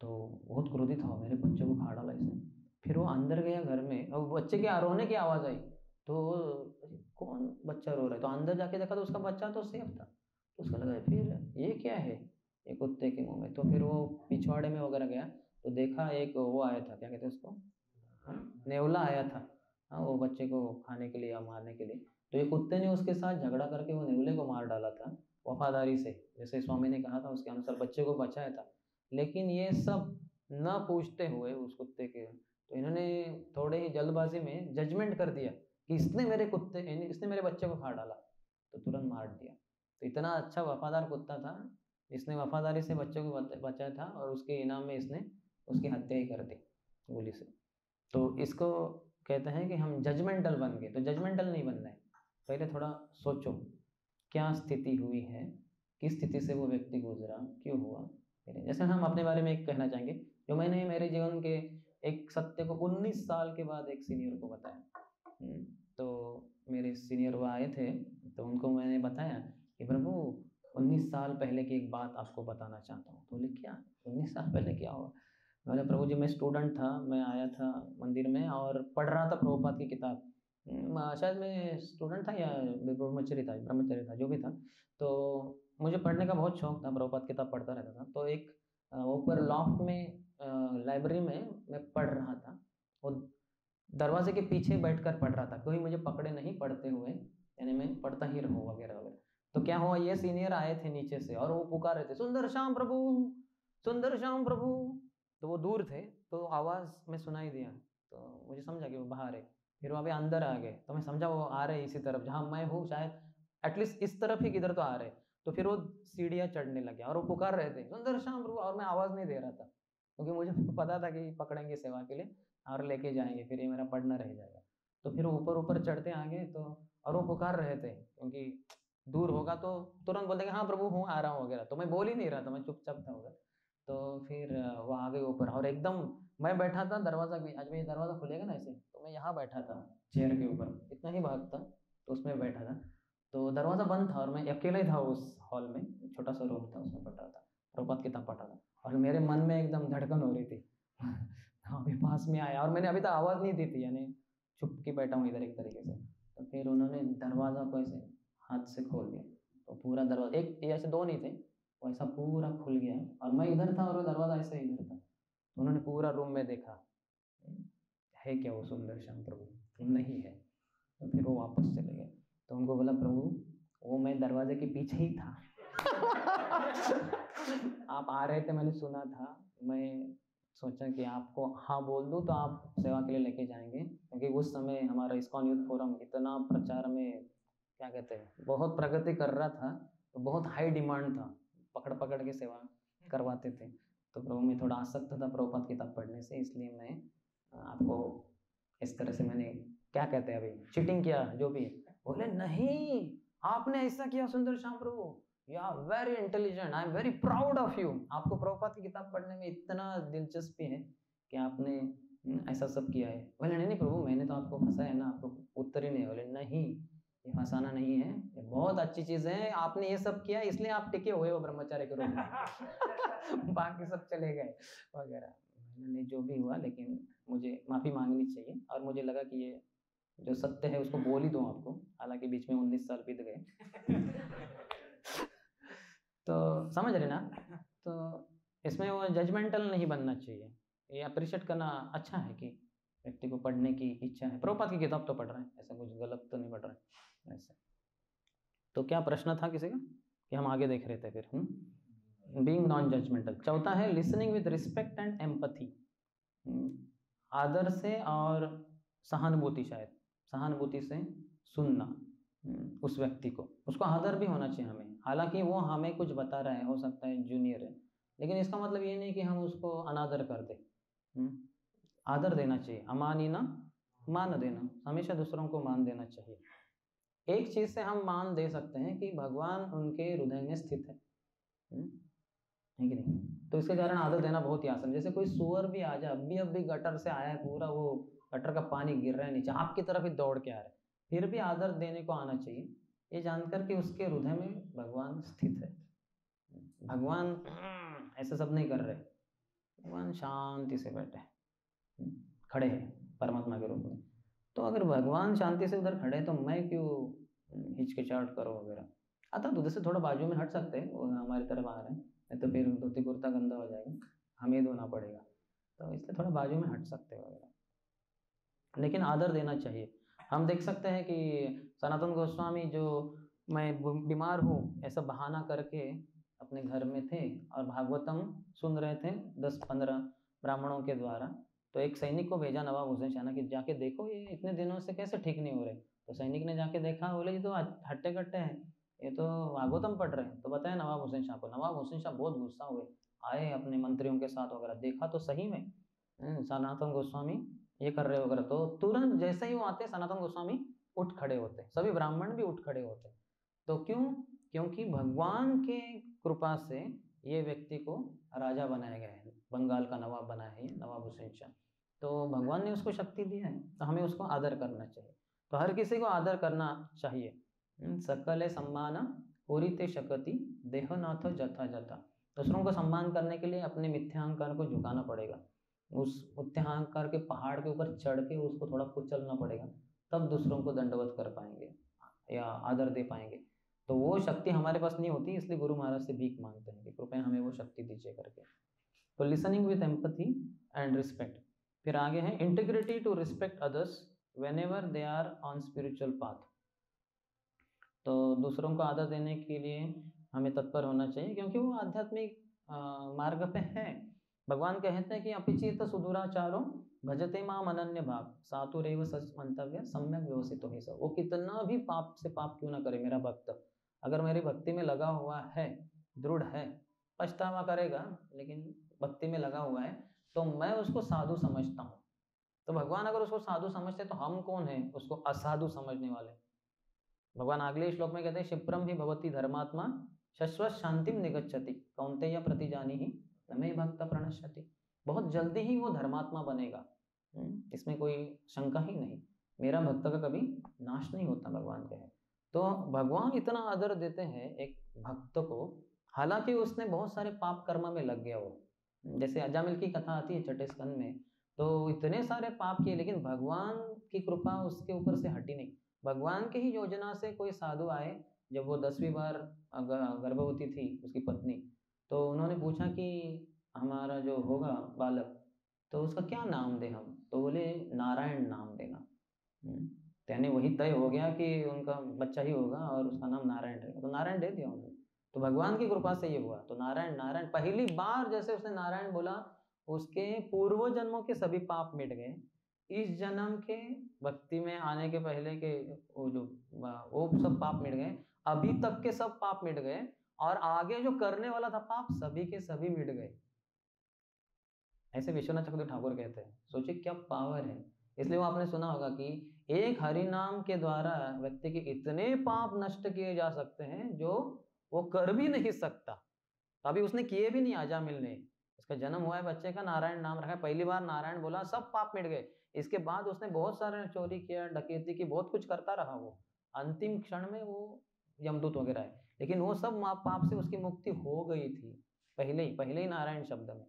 तो बहुत क्रोधित हुआ, मेरे बच्चे को खा डाला इसने। फिर वो अंदर गया घर में, और बच्चे के रोने की आवाज़ आई, तो कौन बच्चा रो रहा है, तो अंदर जाके देखा तो उसका बच्चा तो सेफ था। तो उसको लगा फिर ये क्या है ये कुत्ते के मुंह में। तो फिर वो पिछवाड़े में वगैरह गया तो देखा एक वो आया था, क्या कहते हैं उसको, नेवला आया था, हाँ, वो बच्चे को खाने के लिए या मारने के लिए। तो ये कुत्ते ने उसके साथ झगड़ा करके वो नेवले को मार डाला था वफादारी से, जैसे स्वामी ने कहा था उसके अनुसार बच्चे को बचाया था। लेकिन ये सब न पूछते हुए उस कुत्ते के, तो इन्होंने थोड़े ही जल्दबाजी में जजमेंट कर दिया कि इसने मेरे बच्चे को खा डाला, तो तुरंत मार दिया। तो इतना अच्छा वफादार कुत्ता था, इसने वफादारी से बच्चे को बचाया था, और उसके इनाम में इसने उसकी हत्या ही कर दी गोली से। तो इसको कहते हैं कि हम जजमेंटल बन गए। तो जजमेंटल नहीं बनना है, पहले थोड़ा सोचो क्या स्थिति हुई है, किस स्थिति से वो व्यक्ति गुजरा, क्यों हुआ। जैसे हम अपने बारे में एक कहना चाहेंगे, जो मैंने मेरे जीवन के एक सत्य को 19 साल के बाद एक सीनियर को बताया। तो मेरे सीनियर वो आए थे, तो उनको मैंने बताया कि प्रभु 19 साल पहले की एक बात आपको बताना चाहता हूँ। तो बोले क्या, 19 साल पहले क्या हुआ। मैंने, प्रभु जी मैं स्टूडेंट था, मैं आया था मंदिर में और पढ़ रहा था प्रभुपाद की किताब, शायद मैं स्टूडेंट था या ब्रह्मचर्य था जो भी था। तो मुझे पढ़ने का बहुत शौक था, प्रभुपाद किताब पढ़ता रहता था। तो एक ऊपर लॉफ्ट में लाइब्रेरी में मैं पढ़ रहा था, और दरवाजे के पीछे बैठकर पढ़ रहा था, कोई मुझे पकड़े नहीं पढ़ते हुए, यानी मैं पढ़ता ही रहूँ वगैरह वगैरह। तो क्या हुआ, ये सीनियर आए थे नीचे से और वो पुकार रहे थे, सुंदर श्याम प्रभु, सुंदर श्याम प्रभु। तो वो दूर थे, तो आवाज़ में सुनाई दिया, तो मुझे समझा कि वो बाहर है। फिर वहाँ पे अंदर आ गए, तो मैं समझा वो आ रहे इसी तरफ जहाँ मैं हूँ, शायद एटलीस्ट इस तरफ ही किधर तो आ रहे। तो फिर वो सीढ़ियाँ चढ़ने लगे और वो पुकार रहे थे, सुंदर श्याम प्रभु, और मैं आवाज़ नहीं दे रहा था क्योंकि मुझे पता था कि पकड़ेंगे सेवा के लिए और लेके जाएंगे, फिर ये मेरा पढ़ना रह जाएगा। तो फिर ऊपर ऊपर चढ़ते आगे, तो और वो पुकार रहे थे, क्योंकि दूर होगा तो तुरंत बोल देंगे हाँ प्रभु हूँ आ रहा हूँ वगैरह। तो मैं बोल ही नहीं रहा था, मैं चुपचाप था उधर। तो फिर वो आ गए ऊपर, और एकदम मैं बैठा था दरवाज़ा भी, आज भी दरवाज़ा खुलेगा ना ऐसे, तो मैं यहाँ बैठा था चेयर के ऊपर, इतना ही भाग था, तो उसमें बैठा था। तो दरवाज़ा बंद था और मैं अकेला ही था उस हॉल में, छोटा सा रूम था, उसमें पढ़ रहा था, प्रभुपाद किताब पढ़ रहा था। और मेरे मन में एकदम धड़कन हो रही थी हाँ भी पास में आया, और मैंने अभी तक आवाज़ नहीं दी थी, यानी चुप के बैठा हूँ इधर एक तरीके से। तो फिर उन्होंने दरवाज़ा को ऐसे हाथ से खोल दिया, तो पूरा दरवाज़ा, एक ऐसे दो नहीं थे, वैसा पूरा खुल गया और मैं इधर था और वो दरवाज़ा ऐसे इधर था। उन्होंने पूरा रूम में देखा, है क्या वो सुंदर श्याम प्रभु? नहीं है। तो फिर वो वापस चले गए। तो उनको बोला प्रभु वो मैं दरवाजे के पीछे ही था आप आ रहे थे, मैंने सुना था, मैं सोचा कि आपको हाँ बोल दूँ तो आप सेवा के लिए लेके जाएंगे, क्योंकि उस समय हमारा इस्कॉन यूथ फोरम इतना प्रचार में क्या कहते हैं बहुत प्रगति कर रहा था, तो बहुत हाई डिमांड था, पकड़ पकड़ के सेवा करवाते थे। तो प्रभु में थोड़ा आसक्त था प्रभुपाद किताब पढ़ने से, इसलिए मैं आपको इस तरह से मैंने क्या कहते हैं अभी चीटिंग किया जो भी। बोले नहीं आपने ऐसा किया Sundar Shyam Prabhu, you are very intelligent, I am very proud of you. आपको प्रभुपाद की किताब पढ़ने में इतना दिलचस्पी है कि आपने ऐसा सब किया है। बोले नहीं प्रभु मैंने तो आपको फंसाया है ना, आपको उत्तर ही नहीं। बोले नहीं ये फंसाना नहीं है, ये बहुत अच्छी चीज़ है, आपने ये सब किया इसलिए आप टिके हुए हो ब्रह्मचार्य के रूप में बाकी सब चले गए वगैरह। मैंने जो भी हुआ लेकिन मुझे माफ़ी मांगनी चाहिए, और मुझे लगा कि ये जो सत्य है उसको बोल ही दूँ आपको, हालांकि बीच में 19 साल बीत गए तो समझ रहे ना। तो इसमें वो जजमेंटल नहीं बनना चाहिए, ये अप्रिशिएट करना अच्छा है कि व्यक्ति को पढ़ने की इच्छा है, प्रभुपाद की किताब तो पढ़ रहे हैं, ऐसा कुछ गलत तो नहीं पढ़ रहे हैं ऐसे। तो क्या प्रश्न था किसी का कि हम आगे देख रहे थे फिर बीइंग नॉन जजमेंटल। चौथा है listening with respect and empathy, आदर से और सहानुभूति, शायद सहानुभूति से सुनना उस व्यक्ति को, उसको आदर भी होना चाहिए हमें, हालांकि वो हमें कुछ बता रहा है, हो सकता है जूनियर है, लेकिन इसका मतलब ये नहीं कि हम उसको अनादर कर दें। आदर देना चाहिए, अमानी ना मान देना, हमेशा दूसरों को मान देना चाहिए। एक चीज़ से हम मान दे सकते हैं कि भगवान उनके हृदय में स्थित है कि नहीं, तो इसके कारण आदर देना बहुत ही आसान। जैसे कोई सुअर भी आ जाए, अभी गटर से आया है, पूरा वो गटर का पानी गिर रहा है नीचे, आपकी तरफ ही दौड़ के आ रहा है, फिर भी आदर देने को आना चाहिए, ये जानकर कि उसके हृदय में भगवान स्थित है। भगवान ऐसे सब नहीं कर रहे, भगवान शांति से बैठे खड़े हैं परमात्मा के रूप में। तो अगर भगवान शांति से उधर खड़े तो मैं क्यों हिचकिचाहट करो वगैरह। आता तो जैसे थोड़ा बाजू में हट सकते हैं, वो हमारी तरफ आ रहे हैं, नहीं तो फिर धोती कुर्ता गंदा हो जाएगा, हमें धोना पड़ेगा, तो इसलिए थोड़ा बाजू में हट सकते हैं वगैरह, लेकिन आदर देना चाहिए। हम देख सकते हैं कि सनातन गोस्वामी जो मैं बीमार हूँ ऐसा बहाना करके अपने घर में थे और भागवतम सुन रहे थे 10-15 ब्राह्मणों के द्वारा, तो एक सैनिक को भेजा नवाब हुसैन शाह कि जाके देखो ये इतने दिनों से कैसे ठीक नहीं हो रहे। तो सैनिक ने जाके देखा, बोले ये तो हट्टे कट्टे हैं, ये तो भागवतम पढ़ रहे हैं। तो बताया नवाब हुसैन शाह को, नवाब हुसैन शाह बहुत गुस्सा हुए, आए अपने मंत्रियों के साथ वगैरह, देखा तो सही में सनातन गोस्वामी ये कर रहे वगैरह। तो तुरंत जैसे ही वो आते सनातन गोस्वामी उठ खड़े होते, सभी ब्राह्मण भी उठ खड़े होते। तो क्यों? क्योंकि भगवान के कृपा से ये व्यक्ति को राजा बनाया गया है, बंगाल का नवाब बनाया है नवाब हुसैन शाह, तो भगवान ने उसको शक्ति दी है, तो हमें उसको आदर करना चाहिए। तो हर किसी को आदर करना चाहिए। सकले सम्मान पूरिते शकति देहनाथ जथा जथा। दूसरों को सम्मान करने के लिए अपने मिथ्याहंकार को झुकाना पड़ेगा, उस मिथ्याहंकार के पहाड़ के ऊपर चढ़ के उसको थोड़ा कुचलना पड़ेगा, तब दूसरों को दंडवत कर पाएंगे या आदर दे पाएंगे। तो वो शक्ति हमारे पास नहीं होती, इसलिए गुरु महाराज से भीख मांगते हैं कि कृपया हमें वो शक्ति दीजिए करके। तो listening with empathy and respect. फिर आगे है integrity to respect others whenever they are on spiritual path. तो दूसरों को आदर देने के लिए हमें तत्पर होना चाहिए, क्योंकि वो आध्यात्मिक मार्ग पे है। भगवान कहते हैं कि अपिचित सुदूराचारो भजते माम अनन्य भाव सातुरेव सच मंतव्य सम्यक व्यवसित हो। सब वो कितना भी पाप से पाप क्यों ना करे, मेरा भक्त अगर मेरी भक्ति में लगा हुआ है, दृढ़ है, पछतावा करेगा लेकिन भक्ति में लगा हुआ है, तो मैं उसको साधु समझता हूँ। तो भगवान अगर उसको साधु समझते तो हम कौन है उसको असाधु समझने वाले। भगवान अगले श्लोक में कहते हैं क्षिप्रम ही भवती धर्मात्मा शाश्वत शांतिम निगच्छति कौन्तेय प्रतिजानीहि नमे भक्त प्रणश्यति। बहुत जल्दी ही वो धर्मात्मा बनेगा, इसमें कोई शंका ही नहीं। मेरा भक्त का कभी नाश नहीं होता, भगवान कहे। तो भगवान इतना आदर देते हैं एक भक्त को, हालांकि उसने बहुत सारे पाप कर्म में लग गया हो। जैसे अजामिल की कथा आती है छठे स्कंद में, तो इतने सारे पाप किए लेकिन भगवान की कृपा उसके ऊपर से हटी नहीं। भगवान की ही योजना से कोई साधु आए जब वो 10वीं बार गर्भवती थी उसकी पत्नी, तो उन्होंने पूछा कि हमारा जो होगा बालक तो उसका क्या नाम दें हम, तो बोले नारायण नाम देना। यानी वही तय हो गया कि उनका बच्चा ही होगा और उसका नाम नारायण रहेगा, तो नारायण दे दिया उन्होंने। तो भगवान की कृपा से ये हुआ, तो नारायण नारायण पहली बार जैसे उसने नारायण बोला, उसके पूर्व जन्मों के सभी पाप मिट गए। इस जन्म के भक्ति में आने के पहले के वो सब पाप मिट गए, अभी तक के सब पाप मिट गए, और आगे जो करने वाला था पाप सभी के सभी मिट गए। ऐसे विश्वनाथ चक्रवर्ती ठाकुर कहते हैं। सोचिए क्या पावर है। इसलिए वो आपने सुना होगा कि एक हरि नाम के द्वारा व्यक्ति के इतने पाप नष्ट किए जा सकते हैं जो वो कर भी नहीं सकता, अभी उसने किए भी नहीं। आजा मिलने उसका जन्म हुआ है, बच्चे का नारायण नाम रखा है, पहली बार नारायण बोला, सब पाप मिट गए। इसके बाद उसने बहुत सारे चोरी किया, डकैती की, बहुत कुछ करता रहा। वो अंतिम क्षण में वो यमदूत वगैरह है, लेकिन वो सब पाप से उसकी मुक्ति हो गई थी पहले ही नारायण शब्द में।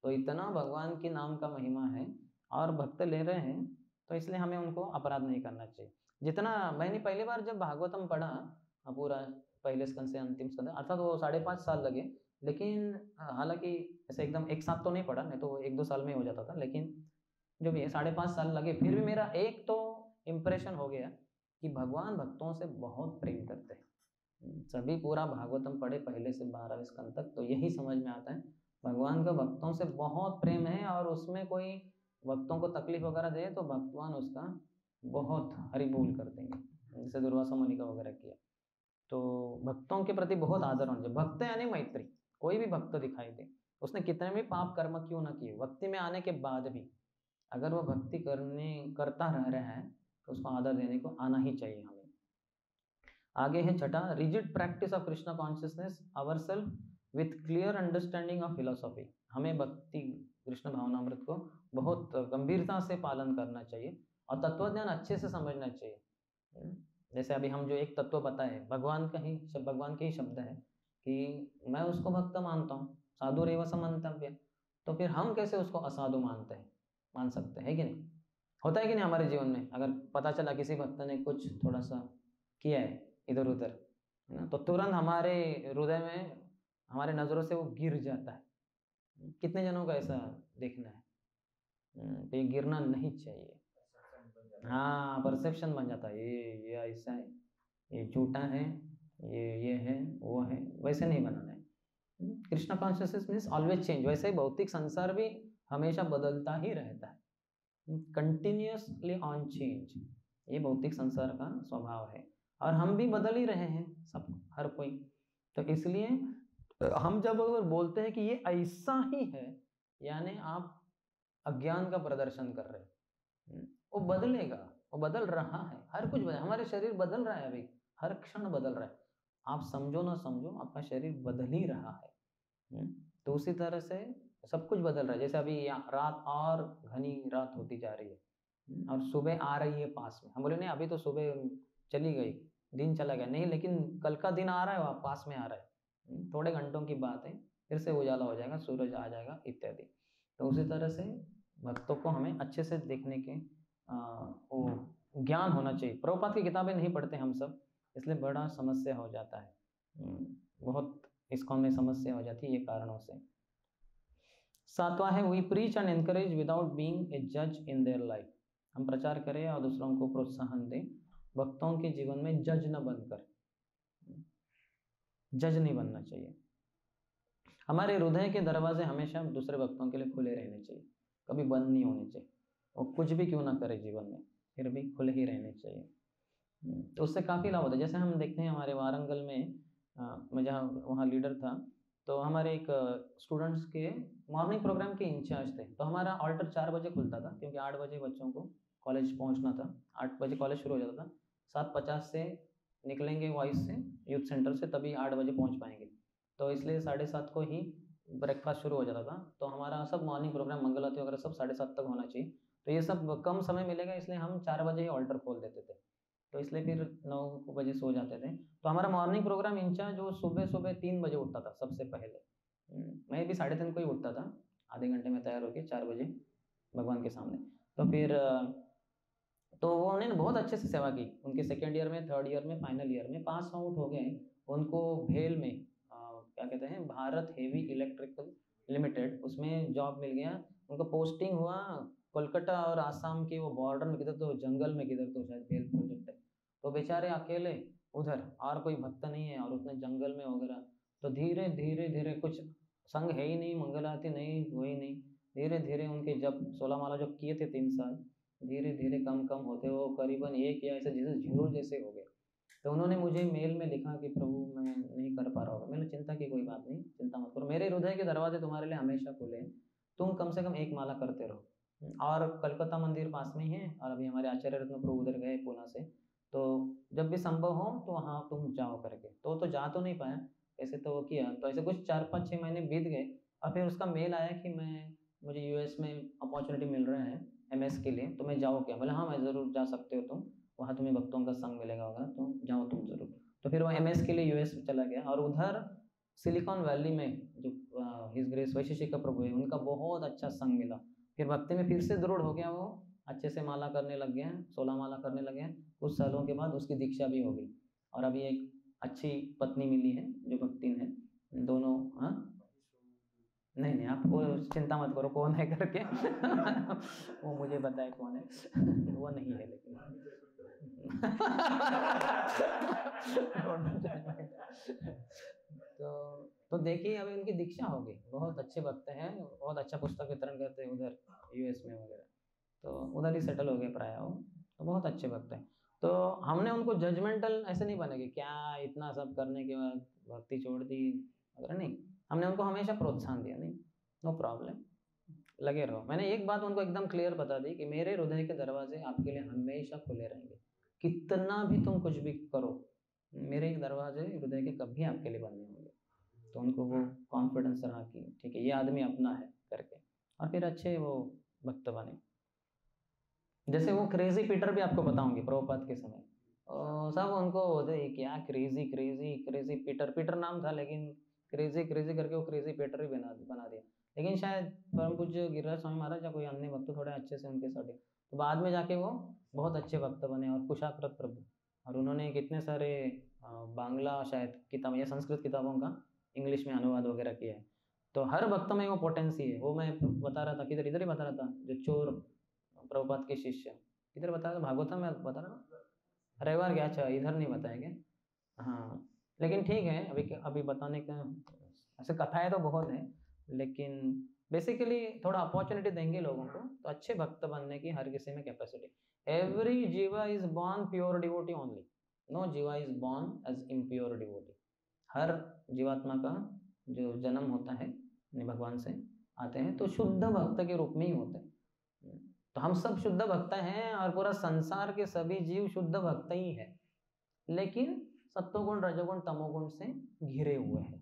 तो इतना भगवान के नाम का महिमा है, और भक्त ले रहे हैं तो इसलिए हमें उनको अपराध नहीं करना चाहिए। जितना मैंने पहली बार जब भागवतम पढ़ा पूरा पहले स्कंद से अंतिम स्कंद, अर्थात वो 5.5 साल लगे, लेकिन हालांकि ऐसे एकदम एक साथ तो नहीं पढ़ा, नहीं तो 1-2 साल में हो जाता था, लेकिन जो भी है 5.5 साल लगे, फिर भी मेरा एक तो इम्प्रेशन हो गया कि भगवान भक्तों से बहुत प्रेम करते हैं। सभी पूरा भागवतम पढ़े पहले से 12वें स्कंद तक, तो यही समझ में आता है भगवान का भक्तों से बहुत प्रेम है, और उसमें कोई भक्तों को तकलीफ वगैरह दे तो भगवान उसका बहुत हरिबोल कर देंगे, जैसे दुर्वासा मुनि का वगैरह किया। तो भक्तों के प्रति बहुत आदर होना चाहिए। भक्त यानी मैत्री, कोई भी भक्त दिखाई दे, उसने कितने भी पाप कर्म क्यों ना किए, भक्ति में आने के बाद भी अगर वो भक्ति करता रह रहा है तो उसको आदर देने को आना ही चाहिए हमें। आगे है छठा, rigid practice of Krishna consciousness ourself with clear understanding of philosophy. हमें भक्ति कृष्ण भावनामृत को बहुत गंभीरता से पालन करना चाहिए, और तत्वज्ञान अच्छे से समझना चाहिए। जैसे अभी हम जो एक तत्व बताए, भगवान के ही शब्द है कि मैं उसको भक्त मानता हूँ, साधु रेव समंतव्य, तो फिर हम कैसे उसको असाधु मान सकते हैं कि नहीं? होता है कि नहीं हमारे जीवन में? अगर पता चला किसी भक्त ने कुछ थोड़ा सा किया है इधर उधर, है ना, तो तुरंत हमारे हृदय में, हमारे नज़रों से वो गिर जाता है। कितने जनों का ऐसा देखना है? तो ये गिरना नहीं चाहिए। हाँ, परसेप्शन बन जाता है, ये ऐसा है, ये झूठा है, ये है, वो है, वैसे नहीं बनाना है। Krishna consciousness means always change. वैसे ही भौतिक संसार भी हमेशा बदलता ही रहता है, कंटिन्यूअसली ऑन चेंज, ये भौतिक संसार का स्वभाव है, और हम भी बदल ही रहे हैं, सब, हर कोई। तो इसलिए हम जब अगर बोलते हैं कि ये ऐसा ही है, यानी आप अज्ञान का प्रदर्शन कर रहे हैं। वो बदलेगा, वो बदल रहा है, हर कुछ बदल, हमारे शरीर बदल रहा है, अभी हर क्षण बदल रहा है। आप समझो ना समझो, आपका शरीर बदल ही रहा है। तो उसी तरह से सब कुछ बदल रहा है। जैसे अभी रात और घनी रात होती जा रही है, और सुबह आ रही है पास में। हम बोले नहीं अभी तो सुबह चली गई, दिन चला गया, नहीं, लेकिन कल का दिन आ रहा है, वह पास में आ रहा है, थोड़े घंटों की बात है, फिर से उजाला हो जाएगा, सूरज आ जाएगा इत्यादि। तो उसी तरह से भक्तों को हमें अच्छे से देखने के वो ज्ञान होना चाहिए। प्रभुपाद की किताबें नहीं पढ़ते हम सब, इसलिए बड़ा समस्या हो जाता है, बहुत इसको में समस्या हो जाती है ये कारणों से। सातवां है, we preach and encourage without being a जज इन देयर लाइफ। हम प्रचार करें और दूसरों को प्रोत्साहन दें, भक्तों के जीवन में जज न बनकर, जज नहीं बनना चाहिए। हमारे हृदय के दरवाजे हमेशा दूसरे भक्तों के लिए खुले रहने चाहिए, कभी बंद नहीं होने चाहिए। वो कुछ भी क्यों ना करे जीवन में, फिर भी खुले ही रहने चाहिए। तो उससे काफ़ी लाभ होता है। जैसे हम देखते हैं हमारे वारंगल में, मैं जहाँ वहाँ लीडर था, तो हमारे एक स्टूडेंट्स के मॉर्निंग प्रोग्राम के इंचार्ज थे। तो हमारा ऑल्टर 4 बजे खुलता था, क्योंकि 8 बजे बच्चों को कॉलेज पहुँचना था, 8 बजे कॉलेज शुरू हो जाता था, 7:50 से निकलेंगे वॉइस से, यूथ सेंटर से, तभी 8 बजे पहुँच पाएंगे। तो इसलिए 7:30 को ही ब्रेकफास्ट शुरू हो जाता था। तो हमारा सब मॉर्निंग प्रोग्राम, मंगलारती वगैरह सब 7:30 तक होना चाहिए। तो ये सब कम समय मिलेगा, इसलिए हम 4 बजे ही ऑल्टर खोल देते थे। तो इसलिए फिर 9 बजे सो जाते थे। तो हमारा मॉर्निंग प्रोग्राम इंचार्ज वो सुबह 3 बजे उठता था सबसे पहले। मैं भी 3:30 को ही उठता था, आधे घंटे में तैयार होकर 4 बजे भगवान के सामने। तो फिर तो वो उन्होंने बहुत अच्छे से सेवा की। उनके सेकेंड ईयर में, थर्ड ईयर में, फाइनल ईयर में पास आउट हो गए। उनको भेल में क्या कहते हैं, भारत हेवी इलेक्ट्रिकल लिमिटेड, उसमें जॉब मिल गया। उनको पोस्टिंग हुआ कोलकाता और आसाम के वो बॉर्डर में, किधर तो जंगल में, किधर तो शायद भेल प्रोजेक्ट है। तो बेचारे अकेले उधर, और कोई भक्त नहीं है, और उसने जंगल में वगैरह। तो धीरे धीरे धीरे, कुछ संग है ही नहीं, मंगल आरती नहीं, वही नहीं, धीरे धीरे उनके जब 16 माला जब किए थे 3 साल, धीरे धीरे कम कम होते वो करीबन एक या ऐसे जैसे झीरो जैसे हो गए। तो उन्होंने मुझे मेल में लिखा कि प्रभु मैं नहीं कर पा रहा हूँ। मैंने चिंता की कोई बात नहीं, चिंता मत करो, मेरे हृदय के दरवाजे तुम्हारे लिए हमेशा खुले हैं, तुम कम से कम 1 माला करते रहो। और कलकत्ता मंदिर पास में ही है, और अभी हमारे आचार्य रत्न प्रभु उधर गए पूना से, तो जब भी संभव हो तो वहाँ तुम जाओ करके। तो जा तो नहीं पाया, ऐसे तो वो किया। तो ऐसे कुछ 4-5-6 महीने बीत गए, और फिर उसका मेल आया कि मुझे यूएस में अपॉर्चुनिटी मिल रहा है एमएस के लिए, तो मैं जाऊँ क्या? बोले हाँ मैं ज़रूर जा सकते हो तुम, वहाँ तुम्हें भक्तों का संग मिलेगा होगा, तो जाओ तुम ज़रूर। तो फिर वो एमएस के लिए यूएस चला गया, और उधर सिलिकॉन वैली में जो हिज ग्रेस वैशेषिक प्रभु है, उनका बहुत अच्छा संग मिला। फिर भक्ति में फिर से दृढ़ हो गया, वो अच्छे से माला करने लग गया, 16 माला करने लगे हैं। कुछ सालों के बाद उसकी दीक्षा भी हो गई, और अभी एक अच्छी पत्नी मिली है जो भक्तिन है। दोनों हाँ नहीं आप वो चिंता मत करो कौन है करके वो मुझे बताए कौन है वो नहीं है लेकिन तो देखिए अभी उनकी दीक्षा हो गई, बहुत अच्छे भक्त हैं, बहुत अच्छा पुस्तक वितरण करते हैं उधर यूएस में वगैरह, तो उधर ही सेटल हो गए प्राय वो, तो बहुत अच्छे भक्त हैं। तो हमने उनको जजमेंटल ऐसे नहीं बनेंगे क्या इतना सब करने के बाद भक्ति छोड़ दी वगैरह, नहीं, हमने उनको हमेशा प्रोत्साहन दिया, नहीं नो प्रॉब्लम, लगे रहो। मैंने एक बात उनको एकदम क्लियर बता दी कि मेरे हृदय के दरवाजे आपके लिए हमेशा खुले रहेंगे, कितना भी तुम कुछ भी करो, मेरे दरवाजे हृदय के कभी आपके लिए बंद नहीं होंगे। तो उनको वो कॉन्फिडेंस रहा कि ठीक है ये आदमी अपना है करके, और फिर अच्छे वो भक्त बने। जैसे वो क्रेजी पीटर भी आपको बताऊंगी प्रभुपाद के समय, सब उनको होते क्या क्रेजी पीटर नाम था, लेकिन क्रेजी करके वो क्रेजी पीटर ही बना दिया। लेकिन शायद परम पूज्य गिरिराज स्वामी महाराज या कोई अन्य भक्त थोड़े अच्छे से उनके साथ, तो बाद में जाके वो बहुत अच्छे भक्त बने, और कुशाकृत प्रभु, और उन्होंने कितने सारे बांग्ला शायद किताब या संस्कृत किताबों का इंग्लिश में अनुवाद वगैरह किया है। तो हर भक्त में वो पोटेंसी है, वो मैं बता रहा था, किधर इधर ही बता रहा था, जो चोर प्रभुपाद के शिष्य, इधर बता रहा था भागवतम में बता रहा था, रविवार गया, अच्छा इधर नहीं बताएंगे, हाँ लेकिन ठीक है अभी बताने का ऐसे कथाएं तो बहुत है, लेकिन बेसिकली थोड़ा अपॉर्चुनिटी देंगे लोगों को तो अच्छे भक्त बनने की हर किसी में capacity. Every jiva is born pure devotee only, no jiva is born as impure devotee. हर जीवात्मा का जो जन्म होता है भगवान से आते हैं तो शुद्ध भक्त के रूप में ही होते हैं। तो हम सब शुद्ध भक्त हैं, और पूरा संसार के सभी जीव शुद्ध भक्त ही है, लेकिन सत्वगुण रजोगुण तमोगुण से घिरे हुए हैं,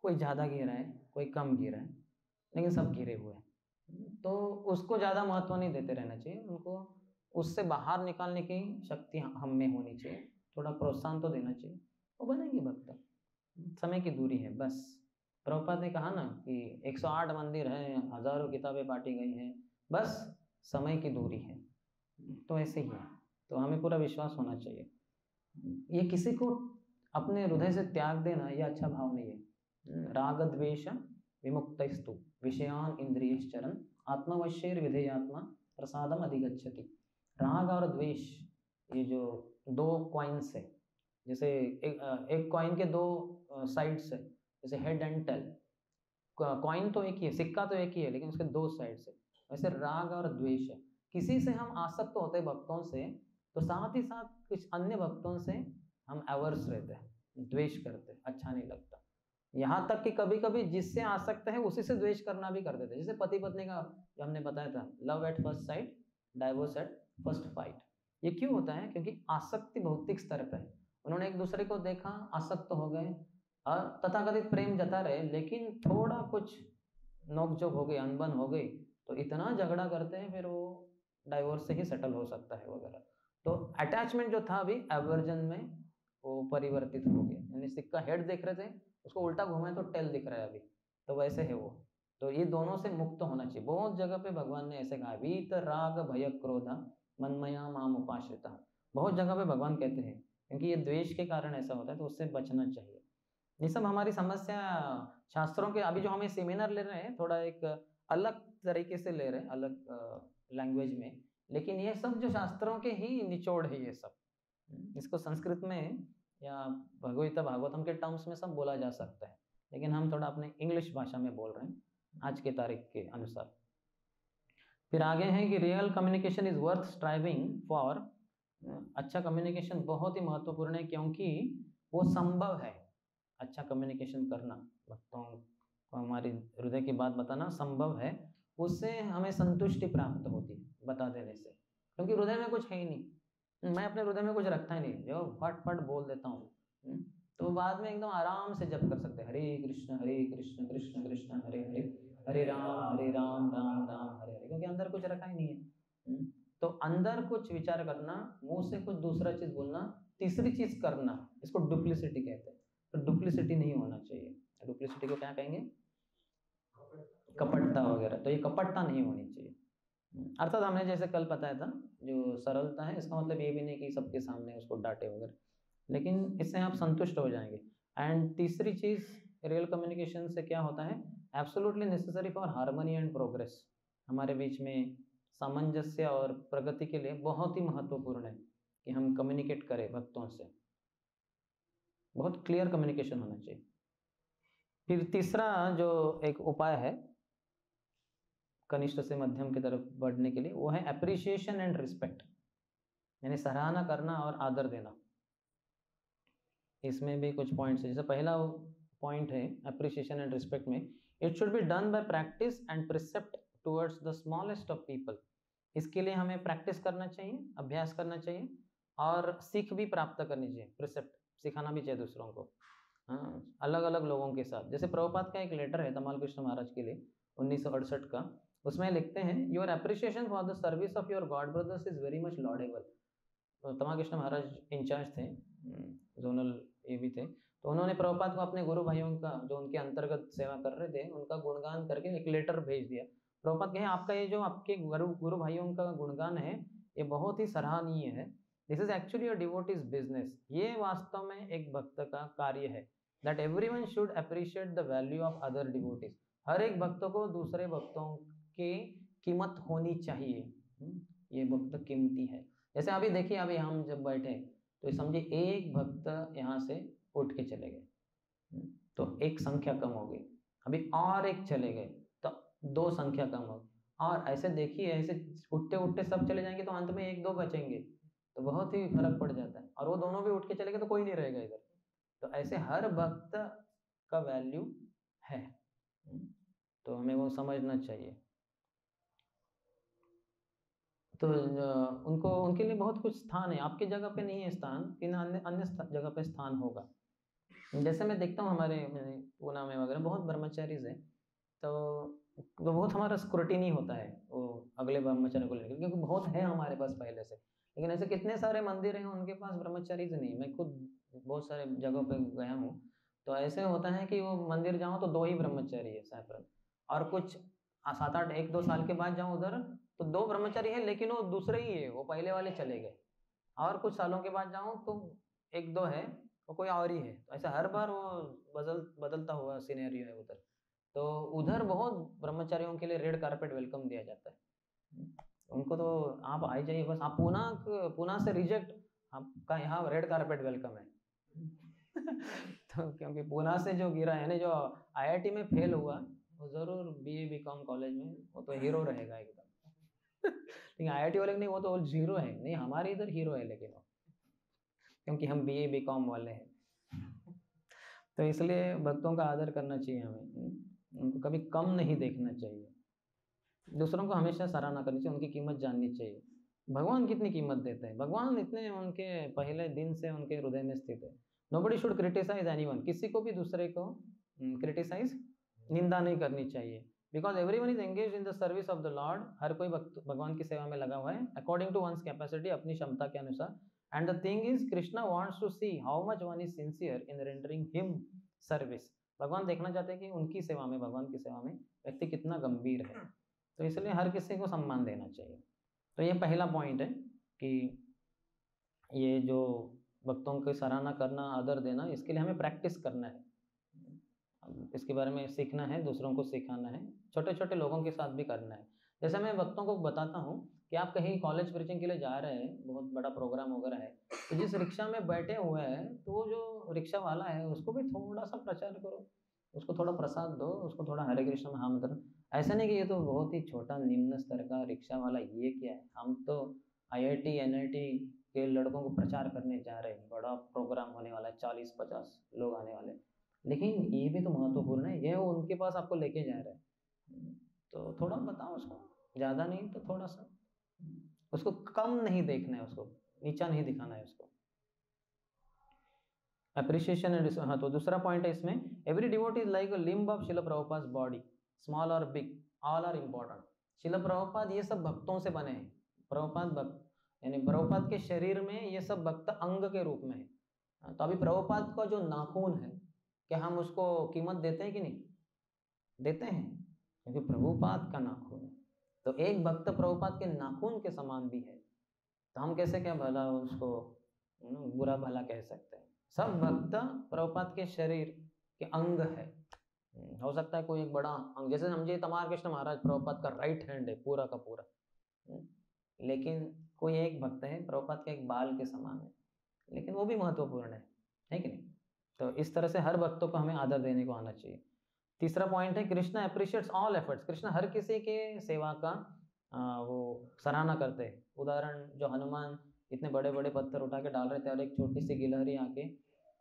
कोई ज़्यादा घिरा है कोई कम घिरा है, लेकिन सब घिरे हुए हैं। तो उसको ज़्यादा महत्व नहीं देते रहना चाहिए, उनको उससे बाहर निकालने की शक्ति हम में होनी चाहिए, थोड़ा प्रोत्साहन तो देना चाहिए, वो बनेंगे भक्त। समय की दूरी है बस। प्रभुपाद ने कहा ना कि 108 मंदिर हैं, हजारों किताबें बांटी गई हैं, बस समय की दूरी है, तो ऐसे ही है। तो हमें पूरा विश्वास होना चाहिए, ये किसी को अपने हृदय से त्याग देना ये अच्छा भाव नहीं है। राग द्वेष विमुक्तस्तु विषयान इंद्रियश्चरन् आत्मवश्यैर विधेयात्मा प्रसादम अधिगच्छति। राग और द्वेष ये जो दो कॉइन्स है, जैसे एक कॉइन के दो साइड्स है, जैसे हेड एंड टेल, कॉइन तो एक ही है, सिक्का तो एक ही है, लेकिन उसके दो साइड्स है, वैसे राग और द्वेष है। किसी से हम आसक्त होते भक्तों से, तो साथ ही साथ कुछ अन्य भक्तों से हम एवर्स रहते हैं, द्वेष करते हैं, अच्छा नहीं लगता। यहाँ तक कि कभी कभी जिससे आसक्त है उसी से द्वेष करना भी कर देते हैं, जैसे पति पत्नी का जो हमने बताया था, love at first sight divorce at first fight. ये क्यों होता है? क्योंकि आसक्ति भौतिक स्तर पर है, उन्होंने एक दूसरे को देखा, आसक्त हो गए, और तथाकथित प्रेम जता रहे, लेकिन थोड़ा कुछ नोकझोंक हो गई, अनबन हो गई, तो इतना झगड़ा करते हैं, फिर वो डाइवोर्स से ही सेटल हो सकता है वगैरह। तो अटैचमेंट जो था अभी एवर्जन में वो परिवर्तित हो गया, यानी सिक्का हेड देख रहे थे, उसको उल्टा घुमाए तो टेल दिख रहा है अभी, तो वैसे है वो। तो ये दोनों से मुक्त होना चाहिए। बहुत जगह पे भगवान ने ऐसे कहा, वीत राग भय क्रोधा मन्मया माम उपाश्रिता, बहुत जगह पे भगवान कहते हैं, क्योंकि ये द्वेष के कारण ऐसा होता है, तो उससे बचना चाहिए। ये सब हमारी समस्या शास्त्रों के, अभी जो हमें सेमिनार ले रहे हैं थोड़ा एक अलग तरीके से ले रहे हैं, अलग लैंग्वेज में, लेकिन ये सब जो शास्त्रों के ही निचोड़ है ये सब। इसको संस्कृत में या भगवत भागवतम के टर्म्स में सब बोला जा सकता है, लेकिन हम थोड़ा अपने इंग्लिश भाषा में बोल रहे हैं आज के तारीख के अनुसार। फिर आगे है कि real communication is worth striving for. अच्छा कम्युनिकेशन बहुत ही महत्वपूर्ण है, क्योंकि वो संभव है। अच्छा कम्युनिकेशन करना, भक्तों को हमारी हृदय की बात बताना संभव है, उससे हमें संतुष्टि प्राप्त होती है बता देने से, क्योंकि हृदय में कुछ है ही नहीं। मैं अपने हृदय में कुछ रखता ही नहीं, जो फट फट बोल देता हूँ, तो बाद में एकदम आराम से जप कर सकते हैं, हरे कृष्ण कृष्ण कृष्ण हरे हरे, हरे राम राम राम हरे हरे, क्योंकि अंदर कुछ रखा ही नहीं है। तो अंदर कुछ विचार करना, मुंह से कुछ दूसरा चीज बोलना, तीसरी चीज करना, इसको डुप्लिसिटी कहते हैं। तो डुप्लिसिटी नहीं होना चाहिए। डुप्लिसिटी को क्या कहेंगे? कपटता वगैरह। तो ये कपटता नहीं होनी चाहिए। अर्थात हमने जैसे कल बताया था, जो सरलता है, इसका मतलब ये भी नहीं कि सबके सामने उसको डांटे वगैरह, लेकिन इससे आप संतुष्ट हो जाएंगे। एंड तीसरी चीज, रियल कम्युनिकेशन से क्या होता है, absolutely necessary for harmony and progress. हमारे बीच में सामंजस्य और प्रगति के लिए बहुत ही महत्वपूर्ण है कि हम कम्युनिकेट करें भक्तों से, बहुत क्लियर कम्युनिकेशन होना चाहिए। फिर तीसरा जो एक उपाय है कनिष्ठ से मध्यम की तरफ बढ़ने के लिए, वो है एप्रिसिएशन एंड रिस्पेक्ट, यानी सराहना करना और आदर देना। इसमें भी कुछ पॉइंट्स है। जैसे पहला पॉइंट है एप्रिसिएशन एंड रिस्पेक्ट में, it should be done by practice and precept towards the smallest of people. इसके लिए हमें प्रैक्टिस करना चाहिए, अभ्यास करना चाहिए, और सीख भी प्राप्त करनी चाहिए। प्रिसेप्ट सिखाना भी चाहिए दूसरों को, हाँ, अलग अलग लोगों के साथ। जैसे प्रभुपाद का एक लेटर है तमाल कृष्ण महाराज के लिए 1968 का, उसमें लिखते हैं, your appreciation for the service of your God brothers is very much laudable. तो तमाल कृष्ण महाराज इंचार्ज थे, जोनल ये भी थे, तो उन्होंने प्रभुपाद को अपने गुरु भाइयों का, जो उनके अंतर्गत सेवा कर रहे थे, उनका गुणगान करके एक लेटर भेज दिया। प्रभुपाद कहे, आपका ये जो आपके गुरु भाइयों का गुणगान है, ये बहुत ही सराहनीय है। This is actually a devotee's business. ये वास्तव में एक भक्त का कार्य है। That everyone should appreciate the value of other devotees. हर एक भक्त को दूसरे भक्तों की कीमत होनी चाहिए। ये भक्त कीमती है। जैसे अभी देखिए, अभी हम जब बैठे तो समझिए एक भक्त यहाँ से उठ के चले गए, तो एक संख्या कम हो गई। अभी और एक चले गए तो 2 संख्या कम हो गई। और ऐसे देखिए, ऐसे उठते उठते सब चले जाएंगे तो अंत में 1-2 बचेंगे, तो बहुत ही फर्क पड़ जाता है। और वो दोनों भी उठ के चले गए तो कोई नहीं रहेगा इधर। तो ऐसे हर भक्त का वैल्यू है, तो हमें वो समझना चाहिए। तो उनको, उनके लिए बहुत कुछ स्थान है। आपकी जगह पे नहीं है स्थान, लेकिन अन्य जगह पे स्थान होगा। जैसे मैं देखता हूँ हमारे पूना में वगैरह बहुत ब्रह्मचारीज है, तो बहुत हमारा स्क्रूटिनी होता है वो अगले ब्रह्मचारी को लेकर, क्योंकि बहुत है हमारे पास पहले से। लेकिन ऐसे कितने सारे मंदिर हैं उनके पास ब्रह्मचारीज नहीं। मैं खुद बहुत सारे जगहों पे गया हूँ, तो ऐसे होता है कि वो मंदिर जाऊँ तो 2 ही ब्रह्मचारी है सैपरन, और कुछ 7-8 1-2 साल के बाद जाऊँ उधर तो 2 ब्रह्मचारी है, लेकिन वो दूसरे ही है, वो पहले वाले चले गए। और कुछ सालों के बाद जाऊँ तो 1-2 है, वो कोई और ही है। तो ऐसा हर बार वो बदलता हुआ सिनेरियो है उधर। तो उधर बहुत ब्रह्मचारियों के लिए रेड कारपेट वेलकम दिया जाता है। उनको तो आप आ जाइए बस, आप पूना से रिजेक्ट, आपका यहाँ रेड कारपेट वेलकम है। तो क्योंकि पूना से जो गिरा है ना, जो IIT में फेल हुआ, वो जरूर BA BCom कॉलेज में वो तो हीरो रहेगा एकदम। लेकिन IIT वाले नहीं, वो तो जीरो है। नहीं, हमारे इधर हीरो है, लेकिन वो क्योंकि हम BA BCom वाले हैं। तो इसलिए भक्तों का आदर करना चाहिए हमें, उनको कभी कम नहीं देखना चाहिए। दूसरों को हमेशा सराहना करनी चाहिए, उनकी कीमत जाननी चाहिए। भगवान कितनी कीमत देते हैं, भगवान इतने उनके पहले दिन से उनके हृदय में स्थित है। Nobody should criticise anyone. किसी को भी दूसरे को क्रिटिसाइज, निंदा नहीं करनी चाहिए। Because everyone is engage in the service of the lord. हर कोई भगवान की सेवा में लगा हुआ है, अकॉर्डिंग टू वंस कैपेसिटी, अपनी क्षमता के अनुसार। And the thing is, Krishna wants to see how much one is sincere in rendering him service. भगवान देखना चाहते हैं कि उनकी सेवा में, भगवान की सेवा में व्यक्ति कितना गंभीर है। तो इसलिए हर किसी को सम्मान देना चाहिए। तो ये पहला पॉइंट है कि ये जो भक्तों की सराहना करना, आदर देना, इसके लिए हमें प्रैक्टिस करना है, इसके बारे में सीखना है, दूसरों को सिखाना है, छोटे छोटे लोगों के साथ भी करना है। जैसे मैं भक्तों को बताता हूँ कि आप कहीं कॉलेज प्रीचिंग के लिए जा रहे हैं, बहुत बड़ा प्रोग्राम वगैरह है, तो जिस रिक्शा में बैठे हुए हैं तो वो जो रिक्शा वाला है उसको भी थोड़ा सा प्रचार करो, उसको थोड़ा प्रसाद दो, उसको थोड़ा हरे कृष्ण महामंत्र। ऐसा नहीं कि ये तो बहुत ही छोटा निम्न स्तर का रिक्शा वाला, ये क्या है, हम तो IIT NIT के लड़कों को प्रचार करने जा रहे हैं, बड़ा प्रोग्राम होने वाला है, 40-50 लोग आने वाले, लेकिन ये भी तो महत्वपूर्ण है, ये उनके पास आपको लेके जा रहे हैं, तो थोड़ा बताओ उसको, ज़्यादा नहीं तो थोड़ा सा, उसको कम नहीं देखना है, उसको नीचा नहीं दिखाना है उसको। अप्रिशिएशन एंड, हाँ, तो दूसरा पॉइंट है इसमें, every devotee is like a limb of Shila Prabhupada body, small और बिग, ऑल आर इम्पोर्टेंट। शिला प्रभुपाद ये सब भक्तों से बने हैं, प्रभुपाद भक्त यानी प्रभुपाद के शरीर में ये सब भक्त अंग के रूप में है। तो अभी प्रभुपाद का जो नाखून है, क्या हम उसको कीमत देते हैं कि नहीं देते हैं, क्योंकि प्रभुपाद का नाखून है, तो एक भक्त प्रभुपाद के नाखून के समान भी है, तो हम कैसे क्या भला उसको बुरा भला कह सकते हैं। सब भक्त प्रभुपाद के शरीर के अंग है, हो सकता है कोई एक बड़ा अंग, जैसे समझिए तमार कृष्ण महाराज प्रभुपाद का राइट हैंड है पूरा का पूरा, लेकिन कोई एक भक्त है प्रभुपाद के एक बाल के समान है, लेकिन वो भी महत्वपूर्ण है कि नहीं। तो इस तरह से हर भक्तों को हमें आदर देने को आना चाहिए। तीसरा पॉइंट है, Krishna appreciates all efforts, Krishna हर किसी के सेवा का वो सराहना करते हैं। उदाहरण, जो हनुमान इतने बड़े बड़े पत्थर उठा के डाल रहे थे और एक छोटी सी गिलहरी आके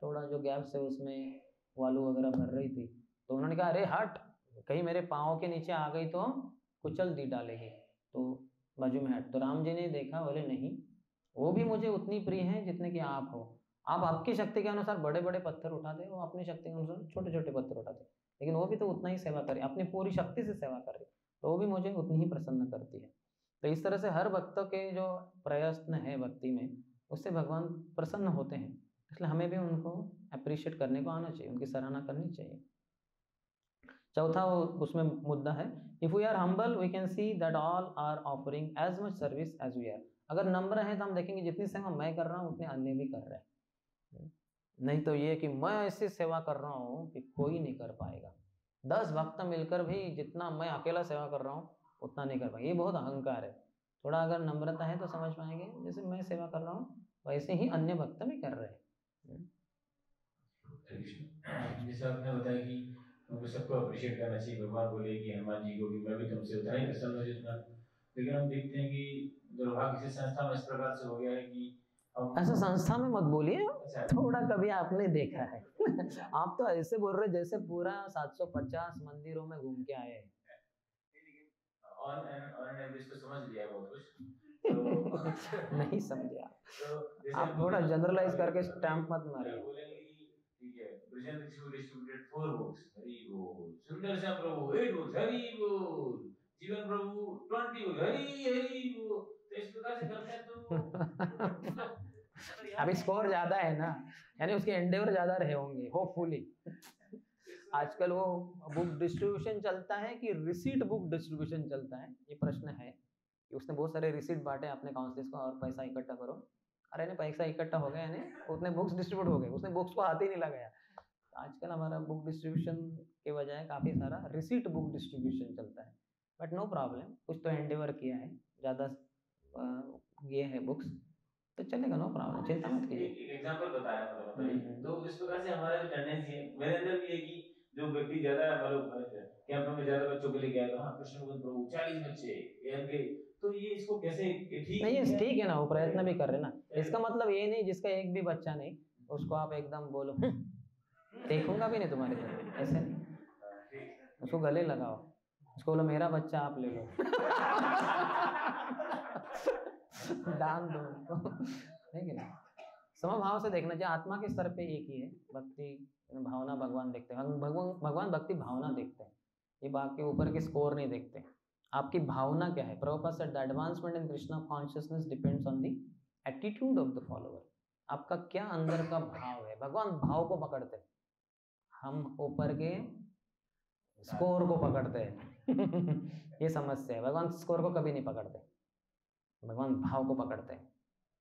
थोड़ा जो गैप से उसमें वालू वगैरह भर रही थी, तो उन्होंने कहा अरे हट, कहीं मेरे पाँव के नीचे आ गई तो कुचल दी डालेगी, तो बाजू में हट। तो राम जी ने देखा, बोले नहीं, वो भी मुझे उतनी प्रिय है जितने कि आप हो। आप आपकी शक्ति के अनुसार बड़े बड़े पत्थर उठाते, वो अपनी शक्ति के अनुसार छोटे छोटे पत्थर उठाते, लेकिन वो भी तो उतना ही सेवा करे, अपनी पूरी शक्ति से सेवा कर रही, तो वो भी मुझे उतनी ही प्रसन्न करती है। तो इस तरह से हर भक्त के जो प्रयत्न है भक्ति में, उससे भगवान प्रसन्न होते हैं, इसलिए हमें भी उनको अप्रिशिएट करने को आना चाहिए, उनकी सराहना करनी चाहिए। चौथा उसमें मुद्दा है, if we are humble we can see that all are offering as much service as we are. अगर नम्र है तो हम देखेंगे जितनी सेवा मैं कर रहा हूँ उतने अन्य भी कर रहे हैं, नहीं तो ये कि मैं ऐसी सेवा कर रहा हूँ कि कोई नहीं कर पाएगा, 10 भक्त मिलकर भी जितना मैं अकेला सेवा कर रहा हूँ उतना नहीं कर पाएंगे, ये बहुत अहंकार है। थोड़ा अगर नम्रता है तो समझ पाएंगे, जैसे मैं सेवा कर रहा हूँ वैसे ही अन्य भक्त भी कर रहे हैं। जैसे आपने बताया कि हमको सबको अप्रिशिएट करना चाहिए, भगवान बोले कि हनुमान जी को कि मैं भी तुमसे उतना ही प्रसन्न हूं जितना, लेकिन हम देखते हैं कि दुर्भाग्य किसी संस्था में इस प्रकार से हो गया है कि ऐसा संस्था में मत बोलिए, थोड़ा कभी आपने देखा है आप तो ऐसे बोल रहे जैसे पूरा 750 मंदिरों में घूम के आए हैं। ऑन एवरेज तो समझ लिया बहुत कुछ तो नहीं समझे आप थोड़ा जनरलाइज करके स्टैंप मत मारिए। बोलेंगे कि ठीक है, ब्रजेंद्र किशोर डिस्ट्रीब्यूटेड 4 बुक्स, हरि बोल, सुंदर श्याम प्रभु 8 बुक्स, हरि बोल, जीवन प्रभु 20 बुक्स, हरि बोल, तो इस प्रकार से करते हैं तो अभी स्कोर ज्यादा है ना, यानी उसके एंडेवर ज्यादा रहे होंगे होपफुली। आजकल वो बुक डिस्ट्रीब्यूशन चलता है कि रिसीट बुक डिस्ट्रीब्यूशन चलता है, ये प्रश्न है कि उसने बहुत सारे रिसीट बांटे अपने काउंसिल्स को और पैसा इकट्ठा करो, अरे नहीं पैसा इकट्ठा हो गया, यानी उतने बुक्स डिस्ट्रीब्यूट हो गए, उसने बुक्स को हाथ ही नहीं लगाया। आजकल हमारा बुक डिस्ट्रीब्यूशन के बजाय काफ़ी सारा रिसीट बुक डिस्ट्रीब्यूशन चलता है, बट नो प्रॉब्लम, कुछ तो एंडेवर किया है, ज़्यादा ये है बुक्स तो चलेगा, नो प्रॉब्लम, चिंता मत कीजिए। एक एग्जांपल बताया मतलब, तो इस प्रकार से हमारा जो टेंडेंसी है, मेरे अंदर भी है कि जो व्यक्ति ज्यादा मतलब कैंप में ज्यादा बच्चों को लेके आएगा, हाँ कृष्ण भगवान प्रभु 40 बच्चे एमके, तो ये इसको कैसे ठीक नहीं, ये ठीक है ना, वो प्रयत्न भी कर रहे ना, इसका मतलब ये नहीं जिसका एक भी बच्चा नहीं उसको आप एकदम बोलो देखूंगा भी नहीं तुम्हारी तरफ, ऐसे नहीं, उसको गले लगाओ, उसको बोलो मेरा बच्चा आप ले लो दान दो है कि नहीं। समभाव से देखना चाहिए, आत्मा के स्तर पे एक ही है, भक्ति भावना भगवान देखते हैं, भगवान भक्ति भावना देखते हैं, ये बाकी ऊपर के स्कोर नहीं देखते, आपकी भावना क्या है। Prabhupada said the advancement in Krishna consciousness depends on the attitude of the follower, आपका क्या अंदर का भाव है, भगवान भाव को पकड़ते हैं, हम ऊपर के स्कोर को पकड़ते हैं ये समस्या है, भगवान स्कोर को कभी नहीं पकड़ते, भगवान भाव को पकड़ते हैं।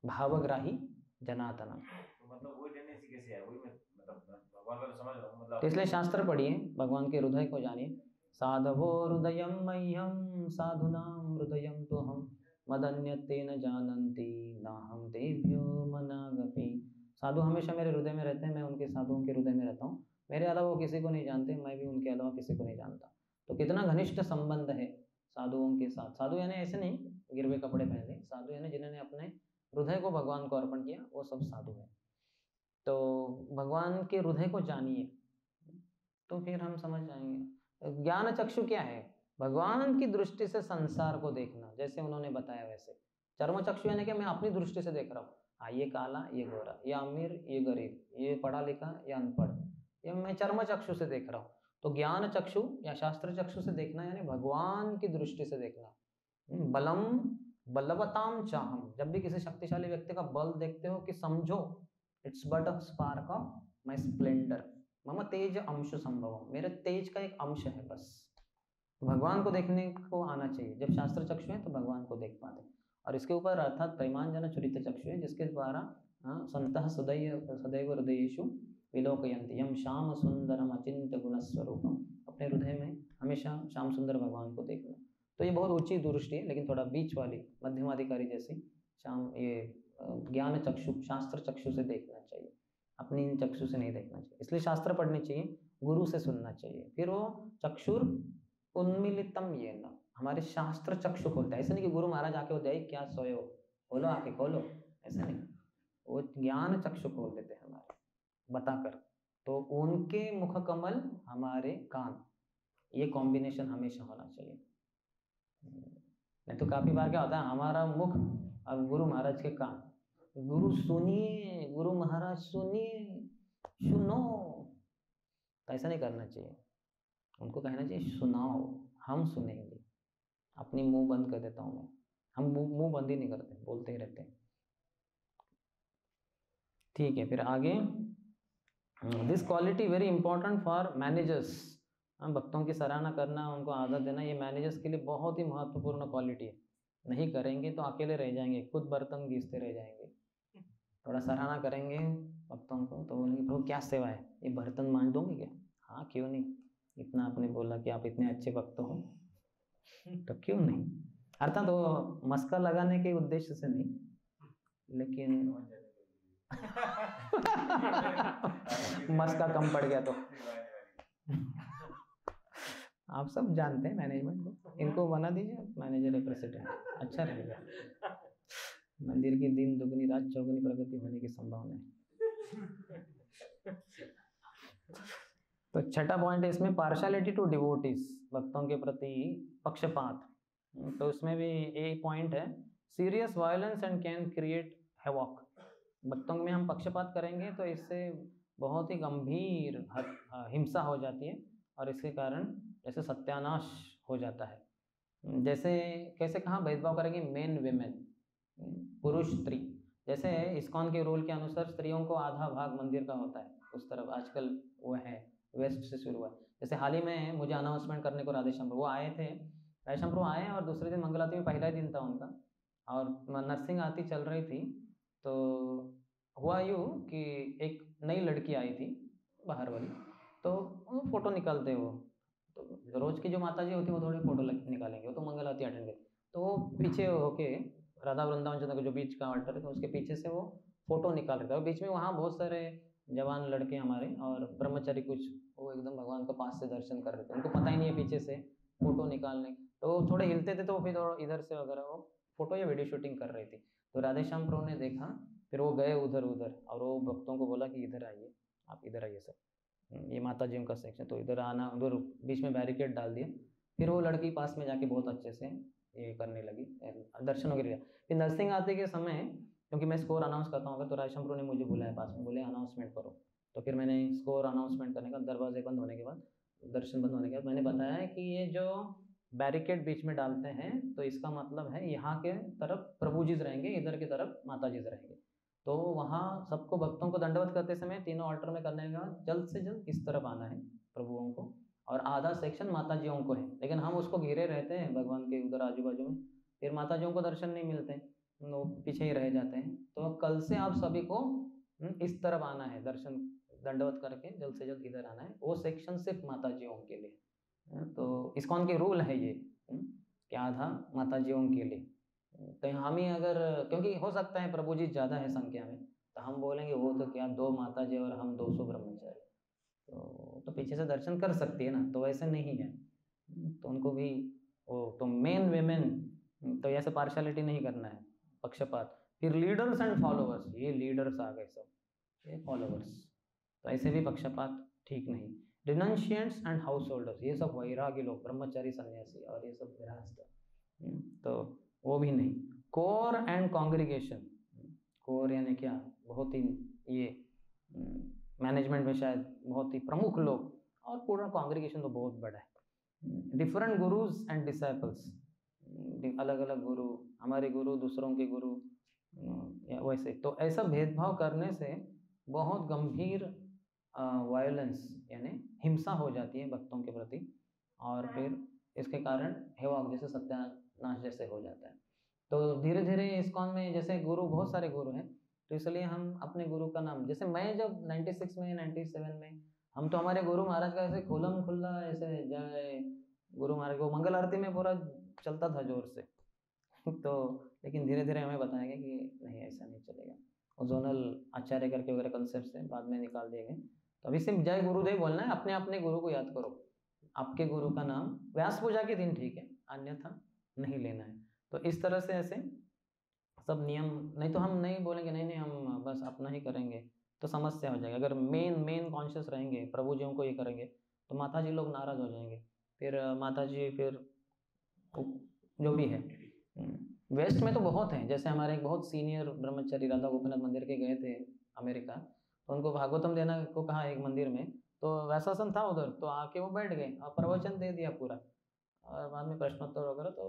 भावग्राही जनार्दनम। तो मतलब वो टेंडेंसी कैसे है, वही मैं मतलब भगवान का तो समझ रहा हूँ, मतलब तो इसलिए शास्त्र पढ़िए, भगवान के हृदय को जानिए। साधवो हृदयम मह्यम साधुनाम हृदयम तो हम मदन्यते न जानन्ति नाहं तेभ्यो मनागपि। साधु हमेशा मेरे हृदय में रहते हैं, मैं उनके साधुओं के हृदय में रहता हूँ। मेरे अलावा वो किसी को नहीं जानते, मैं भी उनके अलावा किसी को नहीं जानता। तो कितना घनिष्ठ संबंध है साधुओं के साथ। साधु यानी ऐसे नहीं गिरवे कपड़े पहने, साधु यानी जिन्होंने अपने हृदय को भगवान को अर्पण किया, वो सब साधु हैं। तो भगवान के हृदय को जानिए तो फिर हम समझ जाएंगे। ज्ञान चक्षु क्या है? भगवान की दृष्टि से संसार को देखना, जैसे उन्होंने बताया वैसे। चर्म चक्षु यानी कि मैं अपनी दृष्टि से देख रहा हूँ, हाँ ये काला ये गोरा, ये अमीर ये गरीब, ये पढ़ा लिखा या अनपढ़, ये मैं चर्म चक्षु से देख रहा हूँ। तो ज्ञान चक्षु या शास्त्र चक्षु से देखना यानी भगवान की दृष्टि से देखना। बलम बलवताम चाहम, जब भी किसी शक्तिशाली व्यक्ति का बल देखते हो कि समझो it's but a spark of my Splendor, मम तेज अंश संभव, मेरे तेज का एक अंश है बस। भगवान को देखने को आना चाहिए। जब शास्त्र चक्षु है तो भगवान को देख पाते। और इसके ऊपर अर्थात प्रेमांजन चरित चक्षु है, जिसके द्वारा संतः सदैव हृदयेषु विलोकयन्ति यम श्याम सुंदरम अचिंत्य गुणस्वरूपम, अपने हृदय में हमेशा श्याम सुंदर भगवान को देखना। तो ये बहुत ऊंची दृष्टि है, लेकिन थोड़ा बीच वाली मध्यमाधिकारी जैसी श्याम ये ज्ञान चक्षु शास्त्र चक्षु से देखना चाहिए, अपनी इन चक्षु से नहीं देखना चाहिए। इसलिए शास्त्र पढ़नी चाहिए, गुरु से सुनना चाहिए। फिर वो चक्षुर उन्मीलितम ये न, हमारे शास्त्र चक्षु खोलता है। ऐसा नहीं कि गुरु महाराज आके होते क्या सोए हो, खोलो आके खोलो, ऐसा नहीं। वो ज्ञान चक्षु खोल देते हैं हमारे बताकर। तो उनके मुख कमल हमारे कान, ये कॉम्बिनेशन हमेशा होना चाहिए। नहीं तो काफी बार क्या होता है, हमारा मुख और गुरु महाराज के कान, गुरु सुनिए, गुरु महाराज सुनिए, सुनो। तो ऐसा नहीं करना चाहिए, उनको कहना चाहिए सुनाओ, हम सुनेंगे। अपनी मुंह बंद कर देता हूँ मैं, हम मुंह बंद ही नहीं करते, बोलते ही रहते हैं। ठीक है, फिर आगे this quality very important for managers. हम भक्तों की सराहना करना, उनको आदर देना, ये मैनेजर्स के लिए बहुत ही महत्वपूर्ण क्वालिटी है। नहीं करेंगे तो अकेले रह जाएंगे, खुद बर्तन घीसते रह जाएंगे। थोड़ा सराहना करेंगे भक्तों को तो बोलेंगे प्रभु क्या सेवा है, ये बर्तन मांज दोगे क्या? हाँ क्यों नहीं, इतना आपने बोला कि आप इतने अच्छे भक्त हो तो क्यों नहीं। अर्थात तो मस्का लगाने के उद्देश्य से नहीं, लेकिन मस्का कम पड़ गया तो आप सब जानते हैं मैनेजमेंट को, इनको बना दीजिए मैनेजर प्रेसिडेंट, अच्छा रहेगा। मंदिर की दिन दुगनी रात चौगुनी प्रगति होने की संभावना है। तो छठा पॉइंट है इसमें पार्शियलिटी टू डिवोटीज, भक्तों के प्रति पक्षपात। तो उसमें भी ये पॉइंट है, serious violence and can create havoc. भक्तों में हम पक्षपात करेंगे तो इससे बहुत ही गंभीर हिंसा हो जाती है और इसके कारण जैसे सत्यानाश हो जाता है। जैसे कैसे कहाँ भेदभाव करेंगे, मेन विमेन, पुरुष स्त्री। जैसे इस्कॉन के रूल के अनुसार स्त्रियों को आधा भाग मंदिर का होता है, उस तरफ आजकल वो है, वेस्ट से शुरू हुआ। जैसे हाल ही में मुझे अनाउंसमेंट करने को राधेश्याम प्रभु आए थे, राधेश्याम प्रभु आए और दूसरे दिन मंगल आरती में पहला ही दिन था उनका और नरसिंह आरती चल रही थी। तो हुआ यूँ कि एक नई लड़की आई थी बाहर वाली, तो वो फोटो निकालते हो, तो रोज की जो माता जी होती है वो थोड़ी फोटो निकालेंगे, वो तो मंगल आरती अटेंड करें। तो वो पीछे होके राधा वृंदावन चंद्र जो बीच का अल्टर है उसके पीछे से वो फोटो निकाल रहे थे और बीच में वहाँ बहुत सारे जवान लड़के हमारे और ब्रह्मचारी कुछ, वो एकदम भगवान को पास से दर्शन कर रहे थे, उनको पता ही नहीं है पीछे से फोटो निकालने। तो वो थोड़े हिलते थे तो फिर इधर से वगैरह वो फोटो या वीडियो शूटिंग कर रही थी। तो राधेश्याम प्रभु ने देखा, फिर वो गए उधर और वो भक्तों को बोला कि इधर आइए, आप इधर आइए सर, ये माता जी का सेक्शन, तो इधर आना, उधर बीच में बैरिकेड डाल दिया। फिर वो लड़की पास में जाके बहुत अच्छे से ये करने लगी, दर्शन वगैरह। फिर नरसिंह आरती के समय, क्योंकि मैं स्कोर अनाउंस करता हूँ, तो राधेश्याम प्रभु ने मुझे बुलाया पास में, बोले अनाउंसमेंट करो। तो फिर मैंने स्कोर अनाउंसमेंट करने का, दरवाजे बंद होने के बाद, दर्शन बंद होने के बाद मैंने बताया कि ये जो बैरिकेड बीच में डालते हैं तो इसका मतलब है यहाँ के तरफ प्रभु जी रहेंगे, इधर की तरफ माता जी रहेंगे। तो वहाँ सबको भक्तों को दंडवत करते समय तीनों ऑल्टर में करने के बाद जल्द से जल्द इस तरफ आना है प्रभुओं को, और आधा सेक्शन माता जियों को है। लेकिन हम उसको घेरे रहते हैं भगवान के उधर आजू बाजू में, फिर माता जियों को दर्शन नहीं मिलते। वो पीछे ही रह जाते हैं। तो कल से आप सभी को इस तरफ आना है, दर्शन दंडवत करके जल्द से जल्द इधर आना है। वो सेक्शन सिर्फ माताजियों के लिए, तो इस्कॉन के रूल है ये, क्या था माताजियों के लिए। तो हम ही अगर, क्योंकि हो सकता है प्रभु जी ज़्यादा है संख्या में, तो हम बोलेंगे वो तो क्या 2 माताजी और हम 200 ब्रह्मचारी, तो पीछे से दर्शन कर सकती है ना, तो वैसे नहीं है। तो उनको भी वो तो मेन वेमेन, तो ऐसे पार्शलिटी नहीं करना है, पक्षपात। फिर लीडर्स एंड फॉलोअर्स, ये लीडर्स आ गए सब, ये फॉलोअर्स, तो ऐसे भी पक्षपात ठीक नहीं। रिनंशिएंट्स एंड हाउस होल्डर्स, ये सब वैरागी लोग, ब्रह्मचारी सन्यासी और ये सब गृहस्थ, तो वो भी नहीं। कोर एंड कॉन्ग्रीगेशन, कोर यानी क्या, बहुत ही ये मैनेजमेंट में शायद बहुत ही प्रमुख लोग, और पूरा कॉन्ग्रीगेशन तो बहुत बड़ा है। डिफरेंट गुरुज एंड डिसाइपल्स, अलग अलग गुरु, हमारे गुरु दूसरों के गुरु, वैसे तो ऐसा भेदभाव करने से बहुत गंभीर वायलेंस यानी हिंसा हो जाती है भक्तों के प्रति, और फिर इसके कारण हेवाक जैसे सत्यानाश जैसे हो जाता है। तो धीरे धीरे इस्कॉन में जैसे गुरु, बहुत सारे गुरु हैं, तो इसलिए हम अपने गुरु का नाम, जैसे मैं जब 96 में 97 में, हम तो हमारे गुरु महाराज का ऐसे खुल्लम खुल्ला ऐसे जय गुरु महाराज को मंगल आरती में पूरा चलता था जोर से तो लेकिन धीरे धीरे हमें बताया गया कि नहीं, ऐसा नहीं चलेगा। वो जोनल आचार्य करके वगैरह कंसेप्ट से बाद में निकाल दिए गए। तो अभी सिर्फ जय गुरुदेव बोलना है, अपने अपने गुरु को याद करो, आपके गुरु का नाम व्यास पूजा के दिन ठीक है, अन्यथा नहीं लेना है। तो इस तरह से ऐसे सब नियम, नहीं तो हम नहीं बोलेंगे नहीं नहीं हम बस अपना ही करेंगे, तो समस्या हो जाएगी। अगर मेन कॉन्शियस रहेंगे, प्रभु जी को ये करेंगे, तो माता जी लोग नाराज़ हो जाएंगे, फिर माता जी फिर जो भी है। वेस्ट में तो बहुत हैं, जैसे हमारे एक बहुत सीनियर ब्रह्मचारी राधा गोपीनाथ मंदिर के गए थे अमेरिका, तो उनको भागवतम देना को कहा एक मंदिर में, तो वैसासन था उधर, तो आके वो बैठ गए और प्रवचन दे दिया पूरा, और बाद में प्रश्नोत्तर वगैरह तो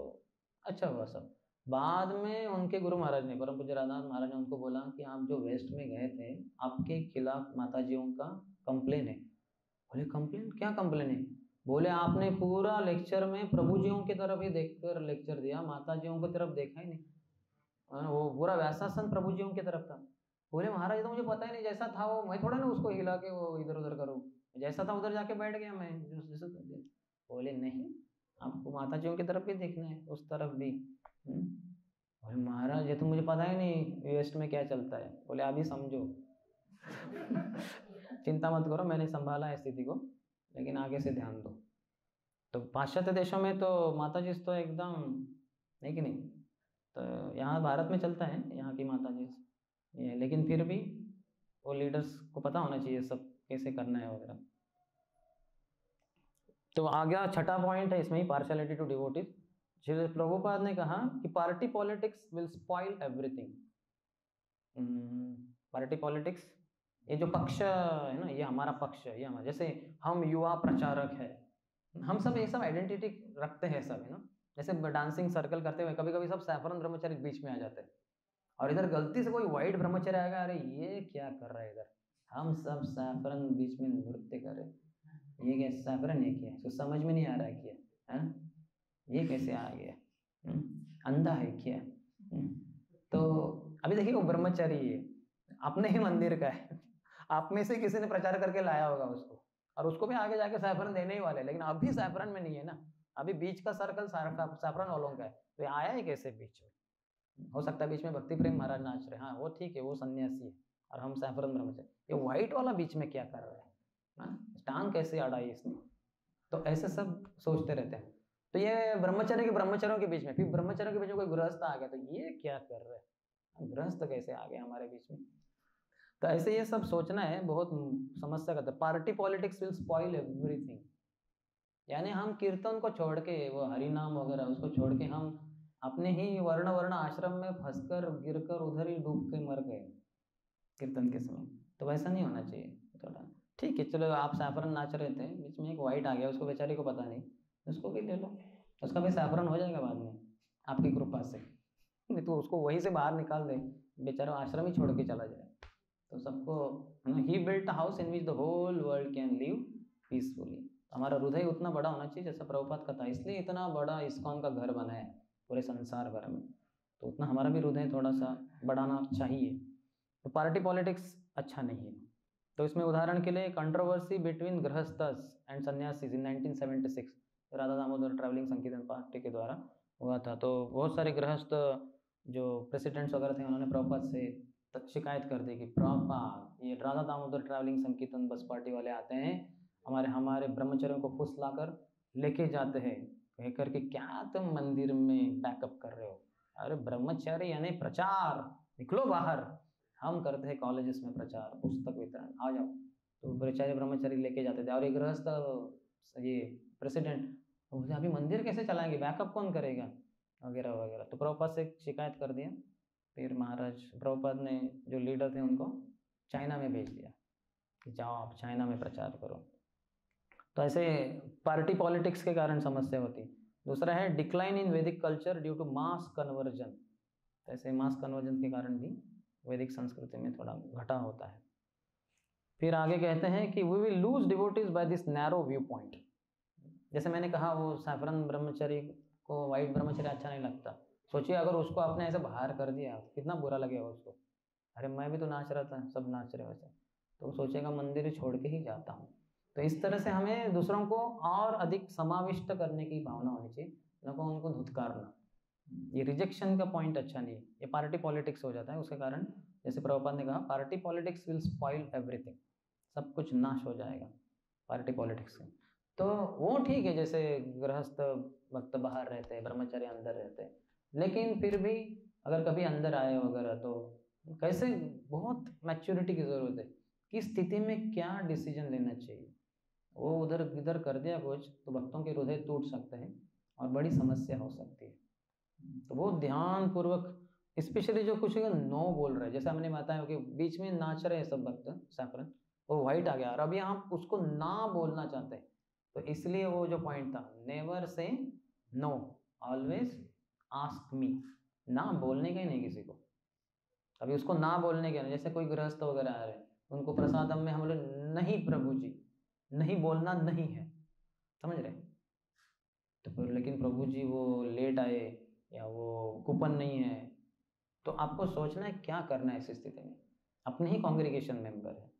अच्छा हुआ सब। बाद में उनके गुरु महाराज ने, परम पूज्य राधानाथ महाराज ने उनको बोला कि आप जो वेस्ट में गए थे, आपके खिलाफ माताजियों का कंप्लेन है। बोले कंप्लेन, क्या कंप्लेन है? बोले आपने पूरा लेक्चर में प्रभु जियों की तरफ ही देखकर लेक्चर दिया, माताजियों की तरफ देखा ही नहीं। वो पूरा व्यासासन प्रभु जियों की तरफ था। बोले महाराज तो मुझे पता ही नहीं, जैसा था वो मैं थोड़ा ना उसको हिला के वो इधर उधर करूँ, जैसा था उधर जाके बैठ गया मैं। बोले नहीं, आपको माताजियों की तरफ भी देखना है, उस तरफ भी। बोले महाराज ये तो मुझे पता ही नहीं वेस्ट में क्या चलता है। बोले अभी समझो चिंता मत करो, मैंने संभाला है स्थिति को, लेकिन आगे से ध्यान दो। तो पाश्चात्य देशों में तो माताजी तो एकदम नहीं कि नहीं, तो यहाँ भारत में चलता है यहाँ की माताजी ये, लेकिन फिर भी वो लीडर्स को पता होना चाहिए सब कैसे करना है वगैरह। तो आ गया छठा पॉइंट है इसमें ही, partiality to devotees. Shri Prabhupada ने कहा कि party politics will spoil everything. Party politics, ये जो पक्ष है ना, ये हमारा पक्ष है, ये हमारा, जैसे हम युवा प्रचारक है, हम सब ये सब आइडेंटिटी रखते हैं सब, है ना। जैसे डांसिंग सर्कल करते हुए कभी कभी सब सैफरन ब्रह्मचारी बीच में आ जाते हैं, और इधर गलती से कोई वाइट ब्रह्मचारी आएगा, अरे ये क्या कर रहा है इधर, हम सब सैफरन बीच में नृत्य कर रहे, ये क्या सैफरन है क्या, तो समझ में नहीं आ रहा है क्या है, ये कैसे आ गया, अंधा है क्या। तो अभी देखिए वो ब्रह्मचारी है, अपने ही मंदिर का है, आप में से किसी ने प्रचार करके लाया होगा उसको, और उसको भी आगे जाके सैफरन देने ही वाले, लेकिन अभी सैफरन में नहीं है ना, अभी बीच का सर्कल सैफरन वालों का है, तो ये आया है कैसे बीच में। हो सकता है बीच में भक्ति प्रेम महाराज नाच रहे, हाँ वो ठीक है, वो सन्यासी है, और हम सैफरन ब्रह्मचारी, ये व्हाइट वाला बीच में क्या कर रहा है, टांग कैसे अड़ाई इसने। तो ऐसे सब सोचते रहते हैं। तो ये ब्रह्मचारियों के बीच में, फिर ब्रह्मचारियों के बीच में कोई गृहस्थ आ गया, तो ये क्या कर रहे हैं, गृहस्थ कैसे आ गया हमारे बीच में। तो ऐसे ये सब सोचना है, बहुत समस्या करता है। Party politics will spoil everything, यानी हम कीर्तन को छोड़ के, वो हरि नाम वगैरह उसको छोड़ के, हम अपने ही वर्ण आश्रम में फंसकर गिरकर उधर ही डूब के मर गए कीर्तन के समय। तो वैसा नहीं होना चाहिए। थोड़ा ठीक है, चलो आप सैफरन नाच रहे थे, बीच में एक वाइट आ गया, उसको बेचारे को पता नहीं, उसको भी ले लो, उसका भी सैफरन हो जाएगा बाद में आपकी कृपा से, नहीं तो उसको वहीं से बाहर निकाल दे, बेचारा आश्रम ही छोड़ के चला जाए। तो सबको, he built a house in which the whole world can live peacefully. हमारा हृदय उतना बड़ा होना चाहिए जैसा प्रभुपाद का था, इसलिए इतना बड़ा इस्कॉन का घर बना है पूरे संसार भर में। तो उतना हमारा भी हृदय थोड़ा सा बढ़ाना चाहिए। तो पार्टी पॉलिटिक्स अच्छा नहीं है। तो इसमें उदाहरण के लिए controversy between grihasthas and sannyasis in 1976 Radha Damodar travelling संकीर्तन पार्टी के द्वारा हुआ था। तो बहुत सारे गृहस्थ जो प्रेसिडेंट्स वगैरह थे उन्होंने प्रभुपाद से शिकायत कर दी कि प्रभुपाद ये राधा दामोदर ट्रैवलिंग संकीर्तन बस पार्टी वाले आते हैं, हमारे ब्रह्मचर्यों को फुसला कर लेके जाते हैं, कह करके क्या तुम मंदिर में बैकअप कर रहे हो, अरे ब्रह्मचर्य यानी प्रचार, निकलो बाहर, हम करते हैं कॉलेजेस में प्रचार, पुस्तक वितरण, आ जाओ। तो बेचारे ब्रह्मचारी लेके जाते थे। और एक गृहस्थ ये प्रेसिडेंट मुझे अभी मंदिर कैसे चलाएंगे, बैकअप कौन करेगा वगैरह वगैरह। तो प्रभुपाद से शिकायत कर दिया। फिर महाराज प्रभुपाद ने जो लीडर थे उनको चाइना में भेज दिया कि जाओ आप चाइना में प्रचार करो। तो ऐसे पार्टी पॉलिटिक्स के कारण समस्या होती। दूसरा है decline in Vedic culture due to mass conversion. ऐसे मास कन्वर्जन के कारण भी वैदिक संस्कृति में थोड़ा घटा होता है। फिर आगे कहते हैं कि we will lose devotees by this narrow view point. जैसे मैंने कहा वो सैफरन ब्रह्मचर्य को वाइट ब्रह्मचर्य अच्छा नहीं लगता। सोचिए अगर उसको आपने ऐसे बाहर कर दिया कितना बुरा लगेगा उसको, अरे मैं भी तो नाच रहा था, सब नाच रहे वैसे, तो सोचेगा मंदिर छोड़ के ही जाता हूँ। तो इस तरह से हमें दूसरों को और अधिक समाविष्ट करने की भावना होनी चाहिए, न को उनको धुतकारना। ये रिजेक्शन का पॉइंट अच्छा नहीं है, ये पार्टी पॉलिटिक्स हो जाता है। उसके कारण जैसे प्रभुपाद ने कहा party politics will spoil everything, सब कुछ नाश हो जाएगा पार्टी पॉलिटिक्स से। तो वो ठीक है, जैसे गृहस्थ भक्त बाहर रहते हैं, ब्रह्मचारी अंदर रहते हैं, लेकिन फिर भी अगर कभी अंदर आए वगैरह तो कैसे बहुत मैच्योरिटी की ज़रूरत है, किस स्थिति में क्या डिसीजन लेना चाहिए। वो उधर इधर कर दिया कुछ तो भक्तों के हृदय टूट सकते हैं और बड़ी समस्या हो सकती है। तो बहुत ध्यानपूर्वक, स्पेशली जो कुछ नो बोल रहे हैं, जैसे हमने बताया कि बीच में नाच रहे हैं सब भक्त सैफरन, वो वाइट आ गया और अभी हम उसको ना बोलना चाहते हैं। तो इसलिए वो जो पॉइंट था never say no, always ask me, ना बोलने का ही नहीं किसी को। अभी उसको ना बोलने के नहीं, जैसे कोई गृहस्थ वगैरह आ रहे हैं उनको प्रसादम में हम लोग नहीं प्रभु जी, नहीं बोलना नहीं है, समझ रहे। तो फिर लेकिन प्रभु जी वो लेट आए या वो कूपन नहीं है, तो आपको सोचना है क्या करना है इस स्थिति में। अपने ही कांग्रेगेशन मेंबर है,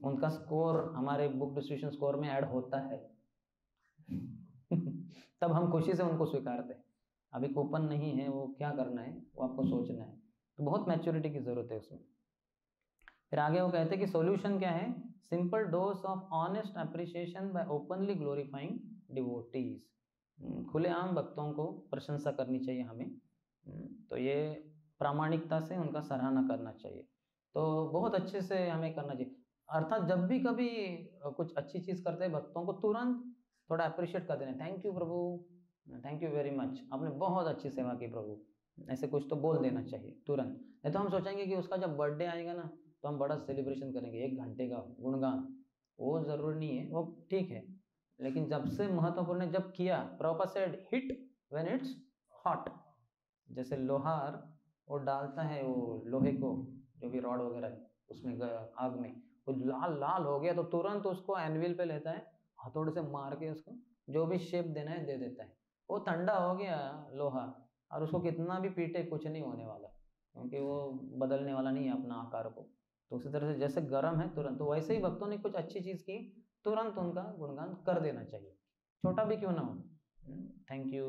उनका स्कोर हमारे बुक डिस्ट्रीब्यूशन स्कोर में ऐड होता है तब हम खुशी से उनको स्वीकारते हैं। अभी कूपन नहीं है, वो क्या करना है वो आपको सोचना है। तो बहुत मैच्योरिटी की ज़रूरत है उसमें। फिर आगे वो कहते हैं कि सॉल्यूशन क्या है, simple dose of honest appreciation by openly glorifying devotees. खुलेआम भक्तों को प्रशंसा करनी चाहिए हमें, तो ये प्रामाणिकता से उनका सराहना करना चाहिए। तो बहुत अच्छे से हमें करना चाहिए। अर्थात जब भी कभी कुछ अच्छी चीज़ करते हैं भक्तों को तुरंत थोड़ा अप्रिशिएट कर देना, thank you Prabhu, thank you very much, आपने बहुत अच्छी सेवा की प्रभु, ऐसे कुछ तो बोल देना चाहिए तुरंत। नहीं तो हम सोचेंगे कि उसका जब बर्थडे आएगा ना तो हम बड़ा सेलिब्रेशन करेंगे, 1 घंटे का गुणगान, वो ज़रूरी नहीं है, वो ठीक है, लेकिन जब से महत्वपूर्ण है जब किया। Prabhupada said hit when it's hot. जैसे लोहार वो डालता है वो लोहे को, जो भी रॉड वगैरह है उसमें आग में, वो लाल लाल हो गया तो तुरंत उसको एनविल पे लेता है, हथौड़े से मार के उसको जो भी शेप देना है दे देता है। वो ठंडा हो गया लोहा और उसको कितना भी पीटे कुछ नहीं होने वाला, क्योंकि वो बदलने वाला नहीं है अपना आकार को। तो उसी तरह से जैसे गर्म है तुरंत, तो वैसे ही भक्तों ने कुछ अच्छी चीज़ की तुरंत उनका गुणगान कर देना चाहिए, छोटा भी क्यों ना हो। Thank you,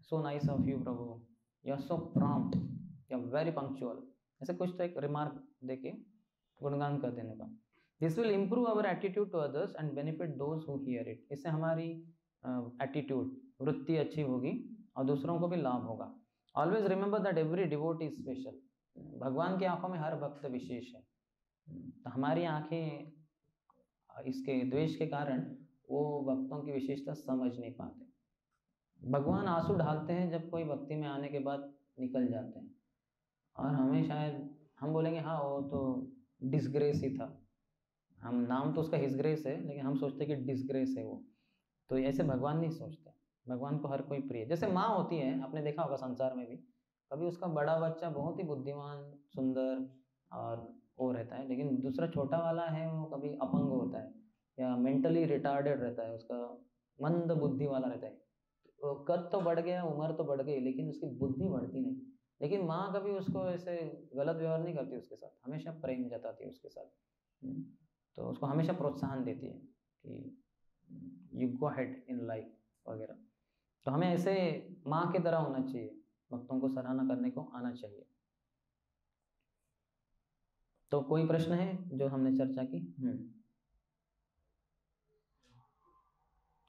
so nice of you prabhu, you are so prompt, you are very punctual, ऐसे कुछ तो एक रिमार्क देके गुणगान कर देने का। This will improve our attitude to others and benefit those who hear it. इससे हमारी एटीट्यूड, वृत्ति अच्छी होगी और दूसरों को भी लाभ होगा। Always remember that every devotee is special. भगवान की आंखों में हर भक्त विशेष है। तो हमारी आंखें इसके द्वेष के कारण वो भक्तों की विशेषता समझ नहीं पाते। भगवान आंसू ढालते हैं जब कोई भक्ति में आने के बाद निकल जाते हैं, और हमें शायद हम बोलेंगे हाँ वो तो डिसग्रेस ही था, हम नाम तो उसका हिसग्रेस है लेकिन हम सोचते हैं कि डिसग्रेस है वो। तो ऐसे भगवान नहीं सोचते। भगवान को हर कोई प्रिय, जैसे माँ होती है, आपने देखा होगा संसार में भी, कभी उसका बड़ा बच्चा बहुत ही बुद्धिमान सुंदर और वो रहता है, लेकिन दूसरा छोटा वाला है वो कभी अपंग होता है या मेंटली रिटार्डेड रहता है, उसका मंद बुद्धि वाला रहता है। कद तो बढ़ गया, उम्र तो बढ़ गई, लेकिन उसकी बुद्धि बढ़ती नहीं। लेकिन माँ कभी उसको ऐसे गलत व्यवहार नहीं करती उसके साथ, हमेशा प्रेम जताती है उसके साथ। तो उसको हमेशा प्रोत्साहन देती है कि you go head in life वगैरह। तो हमें ऐसे माँ की तरह होना चाहिए, भक्तों को सराहना करने को आना चाहिए। तो कोई प्रश्न है जो हमने चर्चा की?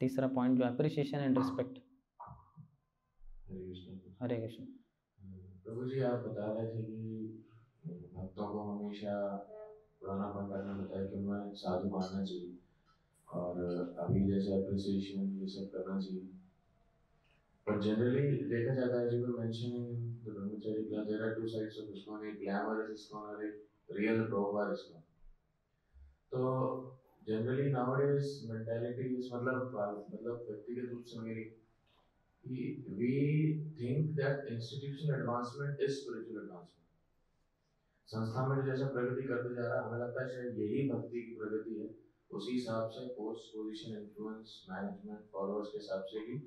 तीसरा पॉइंट जो अप्रिसिएशन एंड रिस्पेक्ट। हरे कृष्ण। प्रभु जी आप बता रहे थे कि भक्तों को हमेशा पुराना पंडित ने बताया कि उन्हें साधु मानना चाहिए और अभी जैसे अप्रिसिएशन ये सब करना चाहिए। पर जनरली देखा जाता है, जो mentioning the brahmachari class, there are two sides of ISKCON, एक ग्लैमरस ISKCON और एक रियल प्रॉपर ISKCOन। तो जनरली नाउअडेज मेंटालिटी इज मतलब व्यक्तिगत रूप से मेरी we think that institutional advancement is spiritual advancement। संस्था में जैसा प्रगति करते जा रहा है, हमें लगता है शायद यही भक्ति की प्रगति है। उसी हिसाब से post, position, influence, management, followers के हिसाब से ही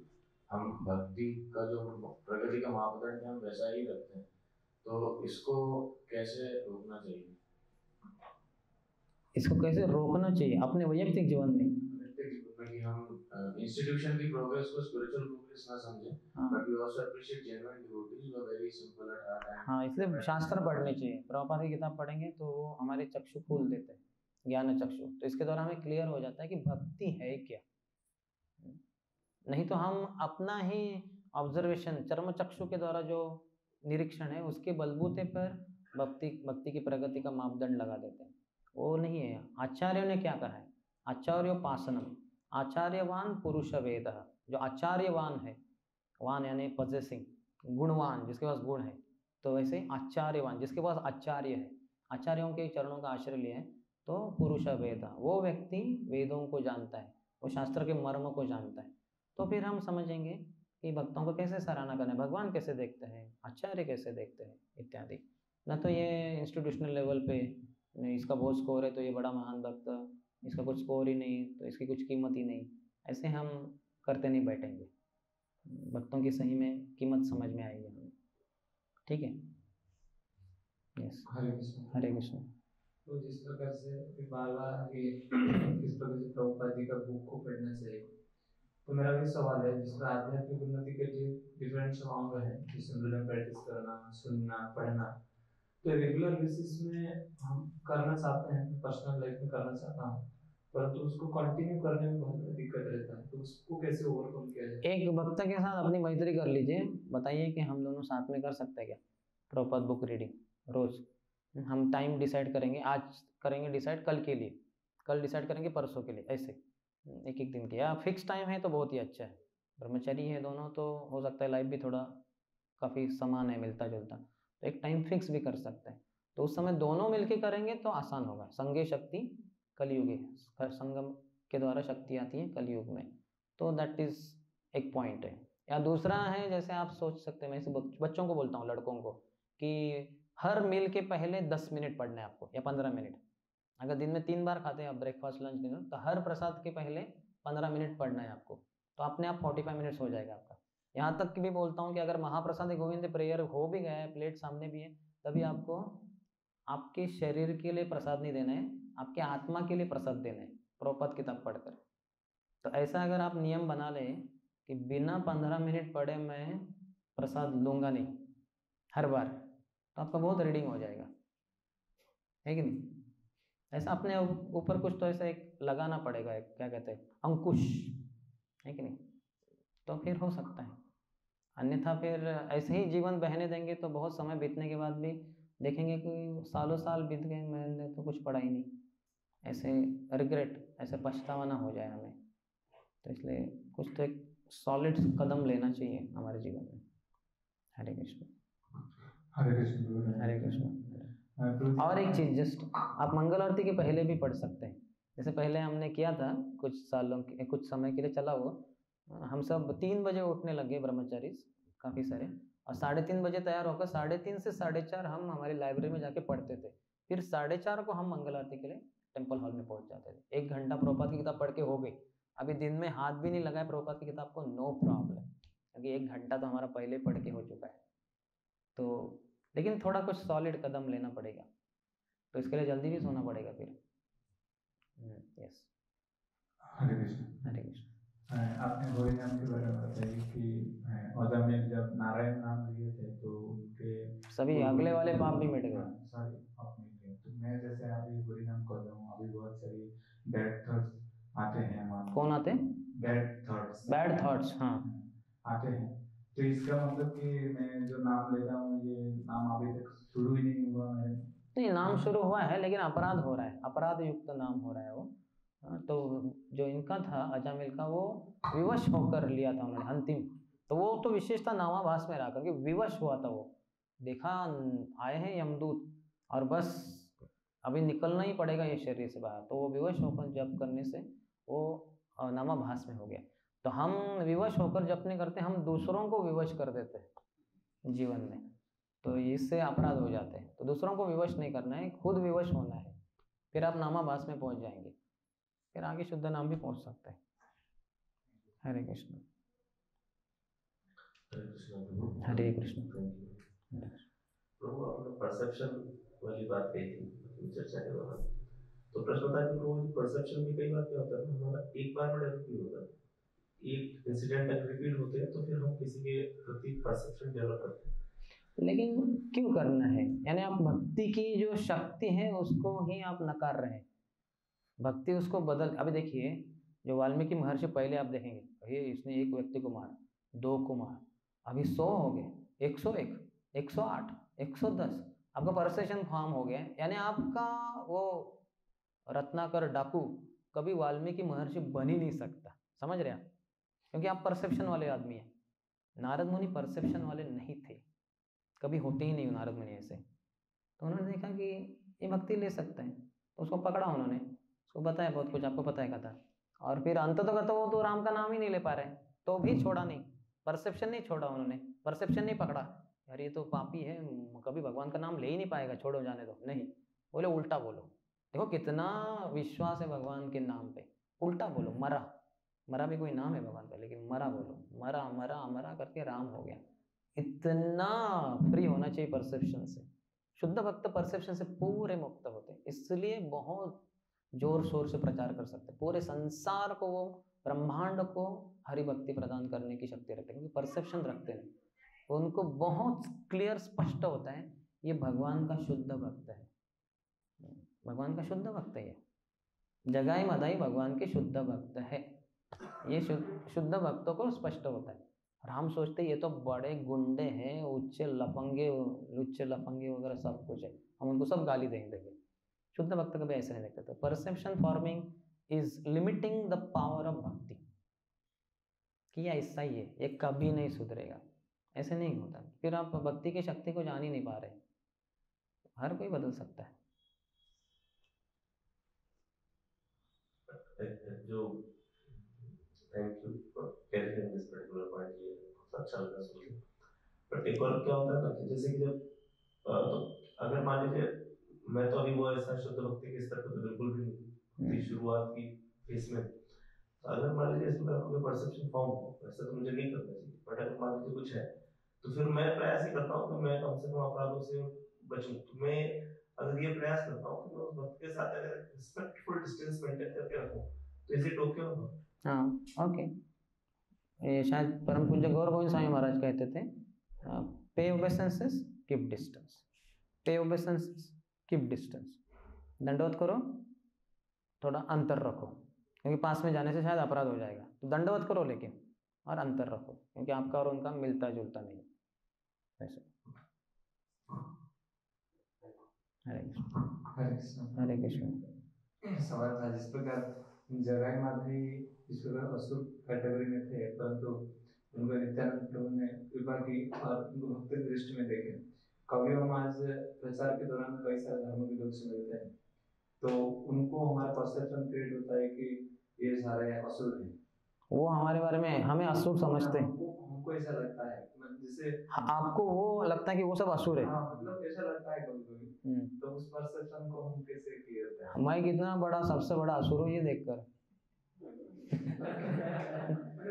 हम भक्ति का जो प्रगति का मापदंड है हम वैसा ही रखते हैं। तो इसको कैसे रोकना चाहिए? इसको कैसे रोकना चाहिए अपने वैयक्तिक जीवन में? कि हम इंस्टीट्यूशन की प्रोग्रेस को स्पिरिचुअल प्रोग्रेस ना समझें, but we also appreciate genuine devotees who are very simple at heart and. हाँ, इसलिए शास्त्र पढ़ने चाहिए। प्रभुपाद की किताब पढ़ेंगे तो वो हमारे चक्षु खोल देते हैं, ज्ञान चक्षु। तो इसके द्वारा हमें क्लियर हो जाता है कि भक्ति है क्या। नहीं तो हम अपना ही ऑब्जर्वेशन, चर्म चक्षु के द्वारा जो निरीक्षण है उसके बलबूते पर भक्ति की प्रगति का मापदंड लगा देते हैं। वो नहीं है। आचार्यों ने क्या कहा है? आचार्योपासनम, आचार्यवान पुरुष वेद। जो आचार्यवान है, वान यानी पजेसिंग, गुणवान, जिसके पास गुण है, तो वैसे आचार्यवान जिसके पास आचार्य है, आचार्यों के चरणों का आश्रय लिया है, तो पुरुष वेद, वो व्यक्ति वेदों को जानता है, वो शास्त्र के मर्म को जानता है। तो फिर हम समझेंगे कि भक्तों को कैसे सराहना करना है, भगवान कैसे देखते हैं, आचार्य कैसे देखते हैं इत्यादि। न तो ये इंस्टीट्यूशनल लेवल पे इसका बहुत स्कोर है तो ये बड़ा महान भक्त, इसका कुछ स्कोर ही नहीं तो इसकी कुछ कीमत ही नहीं, ऐसे हम करते नहीं बैठेंगे। भक्तों की सही में कीमत समझ में आएगी हमें। ठीक है? यस। हरे कृष्ण। हरे कृष्ण। तो जिस प्रकार से बार बार ये किस प्रकार से प्रभुपाद जी का बुक को पढ़ना चाहिए, तो मेरा भी सवाल है, जिसमें आध्यात्मिक उन्नति के लिए डिफरेंट अंग है, जैसे मृदंग प्रैक्टिस करना, सुनना, पढ़ना, तो रेगुलर बेसिस में हम करना चाहते हैं, पर्सनल लाइफ में करना चाहता हूँ, परंतु उसको कंटिन्यू करने में बहुत दिक्कत रहता है। तो उसको कैसे ओवरकम किया जाए? एक भक्त के साथ अपनी मैत्री कर लीजिए, बताइए कि हम दोनों साथ में कर सकते हैं क्या प्रभुपाद बुक रीडिंग रोज। हम टाइम डिसाइड करेंगे, आज करेंगे डिसाइड कल के लिए, कल डिसाइड करेंगे परसों के लिए, ऐसे एक एक दिन के। या फिक्स टाइम है तो बहुत ही अच्छा है। ब्रह्मचारी है दोनों तो हो सकता है लाइफ भी थोड़ा काफ़ी समान है, मिलता जुलता, तो एक टाइम फिक्स भी कर सकते हैं। तो उस समय दोनों मिलके करेंगे तो आसान होगा। संगे शक्ति कलयुगे, संगम के द्वारा शक्ति आती है कलयुग में, तो दैट इज़ एक पॉइंट है। या दूसरा है, जैसे आप सोच सकते हैं, मैं इसे बच्चों को बोलता हूँ, लड़कों को, कि हर मील के पहले 10 मिनट पढ़ना है आपको, या 15 मिनट। अगर दिन में 3 बार खाते हैं आप, ब्रेकफास्ट, लंच, डिनर, तो हर प्रसाद के पहले 15 मिनट पढ़ना है आपको, तो अपने आप 45 मिनट्स हो जाएगा आपका। यहाँ तक कि भी बोलता हूँ कि अगर महाप्रसाद गोविंद प्रेयर हो भी गया है, प्लेट सामने भी है, तभी आपको आपके शरीर के लिए प्रसाद नहीं देना है, आपके आत्मा के लिए प्रसाद देना है, प्रभुपाद किताब पढ़कर। तो ऐसा अगर आप नियम बना लें कि बिना 15 मिनट पढ़े मैं प्रसाद लूँगा नहीं हर बार, तो आपका बहुत रीडिंग हो जाएगा, है कि नहीं? ऐसा अपने ऊपर कुछ तो ऐसा एक लगाना पड़ेगा, एक क्या कहते हैं, अंकुश, है कि नहीं? तो फिर हो सकता है। अन्यथा फिर ऐसे ही जीवन बहने देंगे तो बहुत समय बीतने के बाद भी देखेंगे कि सालों साल बीत गए, मैंने तो कुछ पढ़ा ही नहीं, ऐसे रिग्रेट, ऐसे पछतावा ना हो जाए हमें। तो इसलिए कुछ तो एक सॉलिड कदम लेना चाहिए हमारे जीवन में। हरे कृष्ण। हरे कृष्ण। हरे कृष्ण। और एक चीज़, जस्ट आप मंगल आरती के पहले भी पढ़ सकते हैं। जैसे पहले हमने किया था कुछ समय के लिए चला वो, हम सब 3 बजे उठने लगे ब्रह्मचारी काफ़ी सारे, और 3:30 बजे तैयार होकर 3:30 से 4:30 हम हमारी लाइब्रेरी में जाके पढ़ते थे। फिर 4:30 को हम मंगल आरती के लिए टेम्पल हॉल में पहुंच जाते थे। 1 घंटा प्रभुपाद की किताब पढ़ के हो गई। अभी दिन में हाथ भी नहीं लगाए प्रभुपाद की किताब को, नो प्रॉब्लम, क्योंकि 1 घंटा तो हमारा पहले पढ़ के हो चुका है। तो लेकिन थोड़ा कुछ सॉलिड कदम लेना पड़ेगा, तो इसके लिए जल्दी भी सोना पड़ेगा फिर। यस। हरे कृष्ण। हरे कृष्ण। आपने हरि नाम के बारे में बताया कि अजामिल जब नारायण नाम लिए थे तो उनके सभी अगले वाले पाप भी मिट गए। सारे पाप मिट गए। तो मैं जैसे अभी हरि नाम कर रहा हूँ, अभी बहुत सारी बैड थॉट्स आते हैं मन। कौन आते हैं? Bad thoughts. बैड थॉट्स, हाँ आते हैं। तो इसका मतलब कि मैं जो नाम ले रहा हूँ ये नाम अभी तक शुरू ही नहीं हुआ मेरे। नहीं, नाम शुरू हुआ है लेकिन अपराध हो रहा है, अपराध युक्त नाम हो रहा है वो। तो जो इनका था अजामिल का, वो विवश होकर लिया था उन्होंने अंतिम, तो वो तो विशेषता नामाभास में रहा करके विवश हुआ था। वो देखा आए हैं यमदूत और बस अभी निकलना ही पड़ेगा ये शरीर से बाहर, तो वो विवश होकर जप करने से वो नामाभास में हो गया। तो हम विवश होकर जप नहीं करते, हम दूसरों को विवश कर देते हैं जीवन में, तो इससे अपराध हो जाते हैं। तो दूसरों को विवश नहीं करना है, खुद विवश होना है, फिर आप नामाभास में पहुंच जाएंगे, फिर आगे शुद्ध नाम भी पहुंच सकते हैं। हरे कृष्ण। हरे कृष्ण। प्रभु, आपने परसेप्शन वाली बात कही थी चर्चा के दौरान, तो प्रश्न था कि प्रभु परसेप्शन भी कई बार क्या होता है ना, हमारा एक बार में डेवलप नहीं होता, एक इंसिडेंट अगर रिपीट होते हैं तो फिर हम किसी के प्रति परसेप्शन डेवलप करते हैं। लेकिन क्यों करना है? यानी आप भक्ति की जो शक्ति है उसको ही आप नकार रहे हैं। भक्ति उसको बदल, अभी देखिए जो वाल्मीकि महर्षि, पहले आप देखेंगे ये इसने एक व्यक्ति को मारा, 2 को मारा, अभी 100 हो गए, 101, 108, 110, आपका परसेप्शन फॉर्म हो गया। यानी आपका वो रत्नाकर डाकू कभी वाल्मीकि महर्षि बन ही नहीं सकता, समझ रहे आप? क्योंकि आप परसेप्शन वाले आदमी हैं। नारद मुनि परसेप्शन वाले नहीं थे, कभी होते ही नहीं नारद मुनि ऐसे। तो उन्होंने देखा कि ये भक्ति ले सकते हैं, तो उसको पकड़ा उन्होंने, उसको बताया बहुत कुछ, आपको पता है कथा। और फिर अंत तो वो तो राम का नाम ही नहीं ले पा रहे, तो भी छोड़ा नहीं, परसेप्शन नहीं छोड़ा उन्होंने, परसेप्शन नहीं पकड़ा, यार ये तो पापी है, कभी भगवान का नाम ले ही नहीं पाएगा, छोड़ो जाने दो, नहीं, बोले उल्टा बोलो। देखो कितना विश्वास है भगवान के नाम पे, उल्टा बोलो, मरा, मरा भी कोई नाम है भगवान का, लेकिन मरा बोलो, मरा मरा मरा करके राम हो गया। इतना फ्री होना चाहिए परसेप्शन से। शुद्ध भक्त परसेप्शन से पूरे मुक्त होते हैं, इसलिए बहुत जोर शोर से प्रचार कर सकते हैं, पूरे संसार को, वो ब्रह्मांड को हरि भक्ति प्रदान करने की शक्ति रखते हैं, क्योंकि परसेप्शन रखते हैं, उनको बहुत क्लियर स्पष्ट होता है ये भगवान का शुद्ध भक्त है, भगवान का शुद्ध भक्त है, ये जगाई मदाई भगवान के शुद्ध भक्त है, ये शुद्ध भक्तों को स्पष्ट होता है। और हम सोचते ये तो बड़े गुंडे हैं, उच्चे लफंगे, लुच्चे लफंगे वगैरह सब कुछ है, हम उनको सब गाली देंगे। शुद्ध भक्त कभी ऐसे नहीं देखते। तो perception forming is limiting the power of भक्ति, कि ऐसा ही है, ये कभी नहीं सुधरेगा, ऐसे नहीं होता। फिर आप भक्ति की शक्ति को जान ही नहीं पा रहे। हर कोई बदल सकता है। जो thank you for clarifying this particular point, ये बहुत अच्छा लगा सुन के। बट एक और क्या होता है ना कि जैसे कि जब तो अगर मान लीजिए मैं तो अभी वो ऐसा शुद्ध भक्ति के स्तर पर तो बिल्कुल भी नहीं, शुरुआत की फेस में, तो अगर मान लीजिए इसमें आपको कोई परसेप्शन फॉर्म हो, वैसे तो मुझे नहीं करना चाहिए, बट अगर मान लीजिए कुछ है तो फिर मैं प्रयास ही करता हूँ कि मैं कम से कम अपराधों से बचूं। तो मैं अगर ये प्रयास करता हूँ कि मैं उस भक्त के साथ अगर रिस्पेक्टफुल डिस्टेंस मेंटेन करके रखूं, तो इज इट ओके? हाँ ओके। ये शायद परम पूज्य गौर गोविंद स्वामी महाराज कहते थे, पे ओबेसेंसेस कीप डिस्टेंस, पे ओबेसेंसेस कीप डिस्टेंस। दंडवत करो, थोड़ा अंतर रखो, क्योंकि पास में जाने से शायद अपराध हो जाएगा, तो दंडवत करो लेकिन, और अंतर रखो, क्योंकि आपका और उनका मिलता जुलता नहीं वैसे। हरे कृष्ण। हरे कृष्ण। हरे कृष्ण। सवाल था जिस प्रकार जगाई माधवी इस प्रकार असुर कैटेगरी में थे, परंतु उनको नित्यानंद प्रभु ने कृपा की और उनको भक्त दृष्टि में देखे। कभी हम आज प्रचार के दौरान कई सारे धर्मों के लोग से मिलते हैं, तो उनको हमारा परसेप्शन क्रिएट होता है कि ये सारे असुर हैं, वो हमारे बारे में हमें असुर समझते हैं, हमको ऐसा लगता है, जैसे आपको वो लगता है कि वो सब असुर है। हाँ, मतलब ऐसा लगता है कभी कभी। तो उस परसेप्शन को हम कैसे क्लियर करें? मैं कितना बड़ा, सबसे बड़ा असुर हूँ ये देखकर।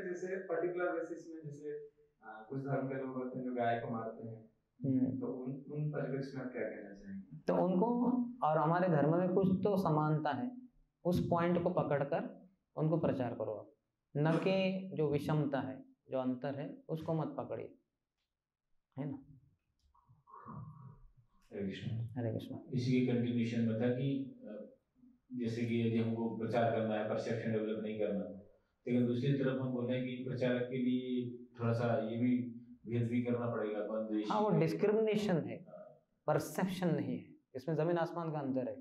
जैसे पर्टिकुलर बेसिस में, जैसे कुछ धर्म के लोग होते हैं जो गाय को मारते हैं, तो उन परिप्रेक्ष्य में आप क्या कहना चाहेंगे? तो उनको और हमारे धर्म में कुछ तो समानता है, उस पॉइंट को पकड़कर उनको प्रचार करो आप, न कि जो विषमता है, जो अंतर है उसको मत पकड़िए, है ना। हरे कृष्ण। हरे कृष्ण। इसी के कंटिन्यूशन में था कि जैसे कि यदि हमको प्रचार करना है, परसेप्शन डेवलप नहीं करना, लेकिन दूसरी तरफ हम बोल रहे हैं कि प्रचारक के लिए थोड़ा सा ये भी भेद भी करना पड़ेगा। हाँ, वो डिस्क्रिमिनेशन है, परसेप्शन नहीं है, इसमें जमीन आसमान का अंतर है।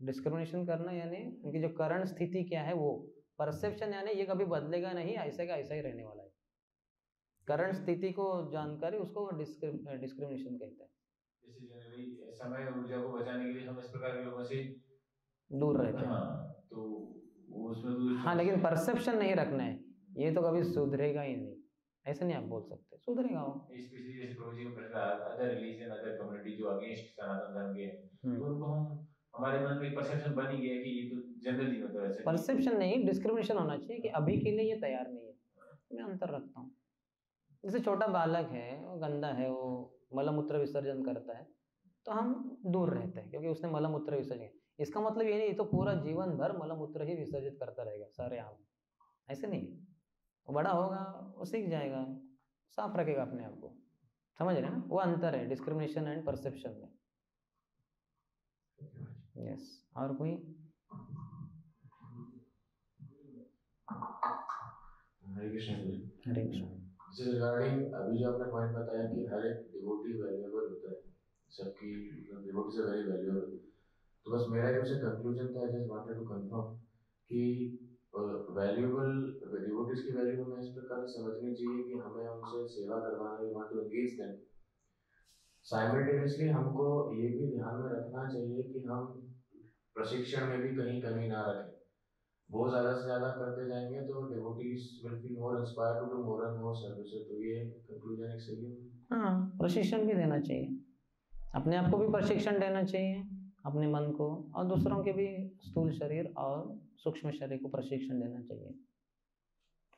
डिस्क्रिमिनेशन करना यानी उनकी जो करंट स्थिति क्या है वो, परसेप्शन यानी ये कभी बदलेगा नहीं, ऐसे का ऐसा ही रहने वाला है। करंट स्थिति को जानकारी उसको डिस्क्रिमिनेशन कहते हैं। जैसे जनरली समय और ऊर्जा को बचाने के लिए हम इस प्रकार के लोगों से दूर रहते हैं। हाँ, तो उसमें तो हाँ, लेकिन परसेप्शन नहीं रखना है, ये तो कभी सुधरेगा ही नहीं, ऐसे नहीं आप बोल सकते, सुधरेगा वो। स्पेशली जैसे प्रभु जी में अदर रिलीजन, अदर कम्युनिटी जो अगेंस्ट सनातन धर्म के हैं, तो उनको हम हमारे मन में परसेप्शन बन ही गया कि ये तो जनरली मतलब ऐसा परसेप्शन नहीं, डिस्क्रिमिनेशन होना चाहिए कि अभी के लिए ये तैयार नहीं है। मैं अंतर रखता हूँ। जैसे छोटा बालक है, वो गंदा है, वो मलमूत्र विसर्जन करता है, तो हम दूर रहते हैं क्योंकि उसने मलमूत्र विसर्जन, इसका मतलब ये नहीं तो पूरा जीवन भर मलमूत्र ही विसर्जित करता रहेगा सारे आम, ऐसे नहीं। वो बड़ा होगा, वो सीख जाएगा, साफ रखेगा अपने आप को, समझ रहे हैं ना। वो अंतर है डिस्क्रिमिनेशन एंड परसेप्शन में। यस, और कोई? हरे कृष्ण। हरे कृष्ण। जैसे रिगार्डिंग अभी जो आपने पॉइंट बताया कि हर एक डिवोटी वैल्यूएबल होता है, सबकी डिवोटी से वेरी वैल्यूएबल, तो बस मेरा एक उससे कंक्लूजन था, जस्ट वांटेड टू कंफर्म कि वैल्यूएबल डिवोटीज की वैल्यू हमें इस प्रकार से समझनी चाहिए कि हमें उनसे सेवा करवाना, we want to engage them. Simultaneously हमको ये भी ध्यान में रखना चाहिए कि हम प्रशिक्षण में भी कहीं कमी ना रखें। बहुत ज़्यादा से ज़्यादा करते जाएंगे तो devotees will feel more inspired to do more and more services. तो ये कंक्लूजन एक सही है। हाँ, प्रशिक्षण भी देना चाहिए, अपने आप को भी प्रशिक्षण देना चाहिए, अपने मन को, और दूसरों के भी स्थूल शरीर और सूक्ष्म शरीर को प्रशिक्षण देना चाहिए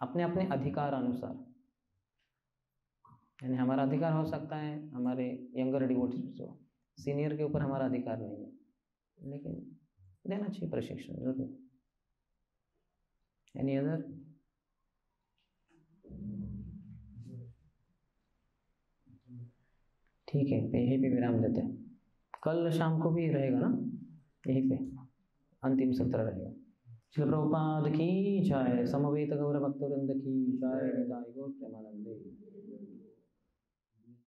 अपने अपने अधिकार अनुसार। यानी हमारा अधिकार हो सकता है हमारे यंगर डिवोटीज को, सीनियर के ऊपर हमारा अधिकार नहीं है, लेकिन देना चाहिए प्रशिक्षण जरूर। Any other? ठीक है, यहीं पे विराम देते हैं। कल शाम को भी रहेगा ना, यहीं पे अंतिम सत्र रहेगा। श्री प्रभुपाद की जय, समवेत गौर भक्तवृंद की जय, निताई गौर प्रेमानंदे।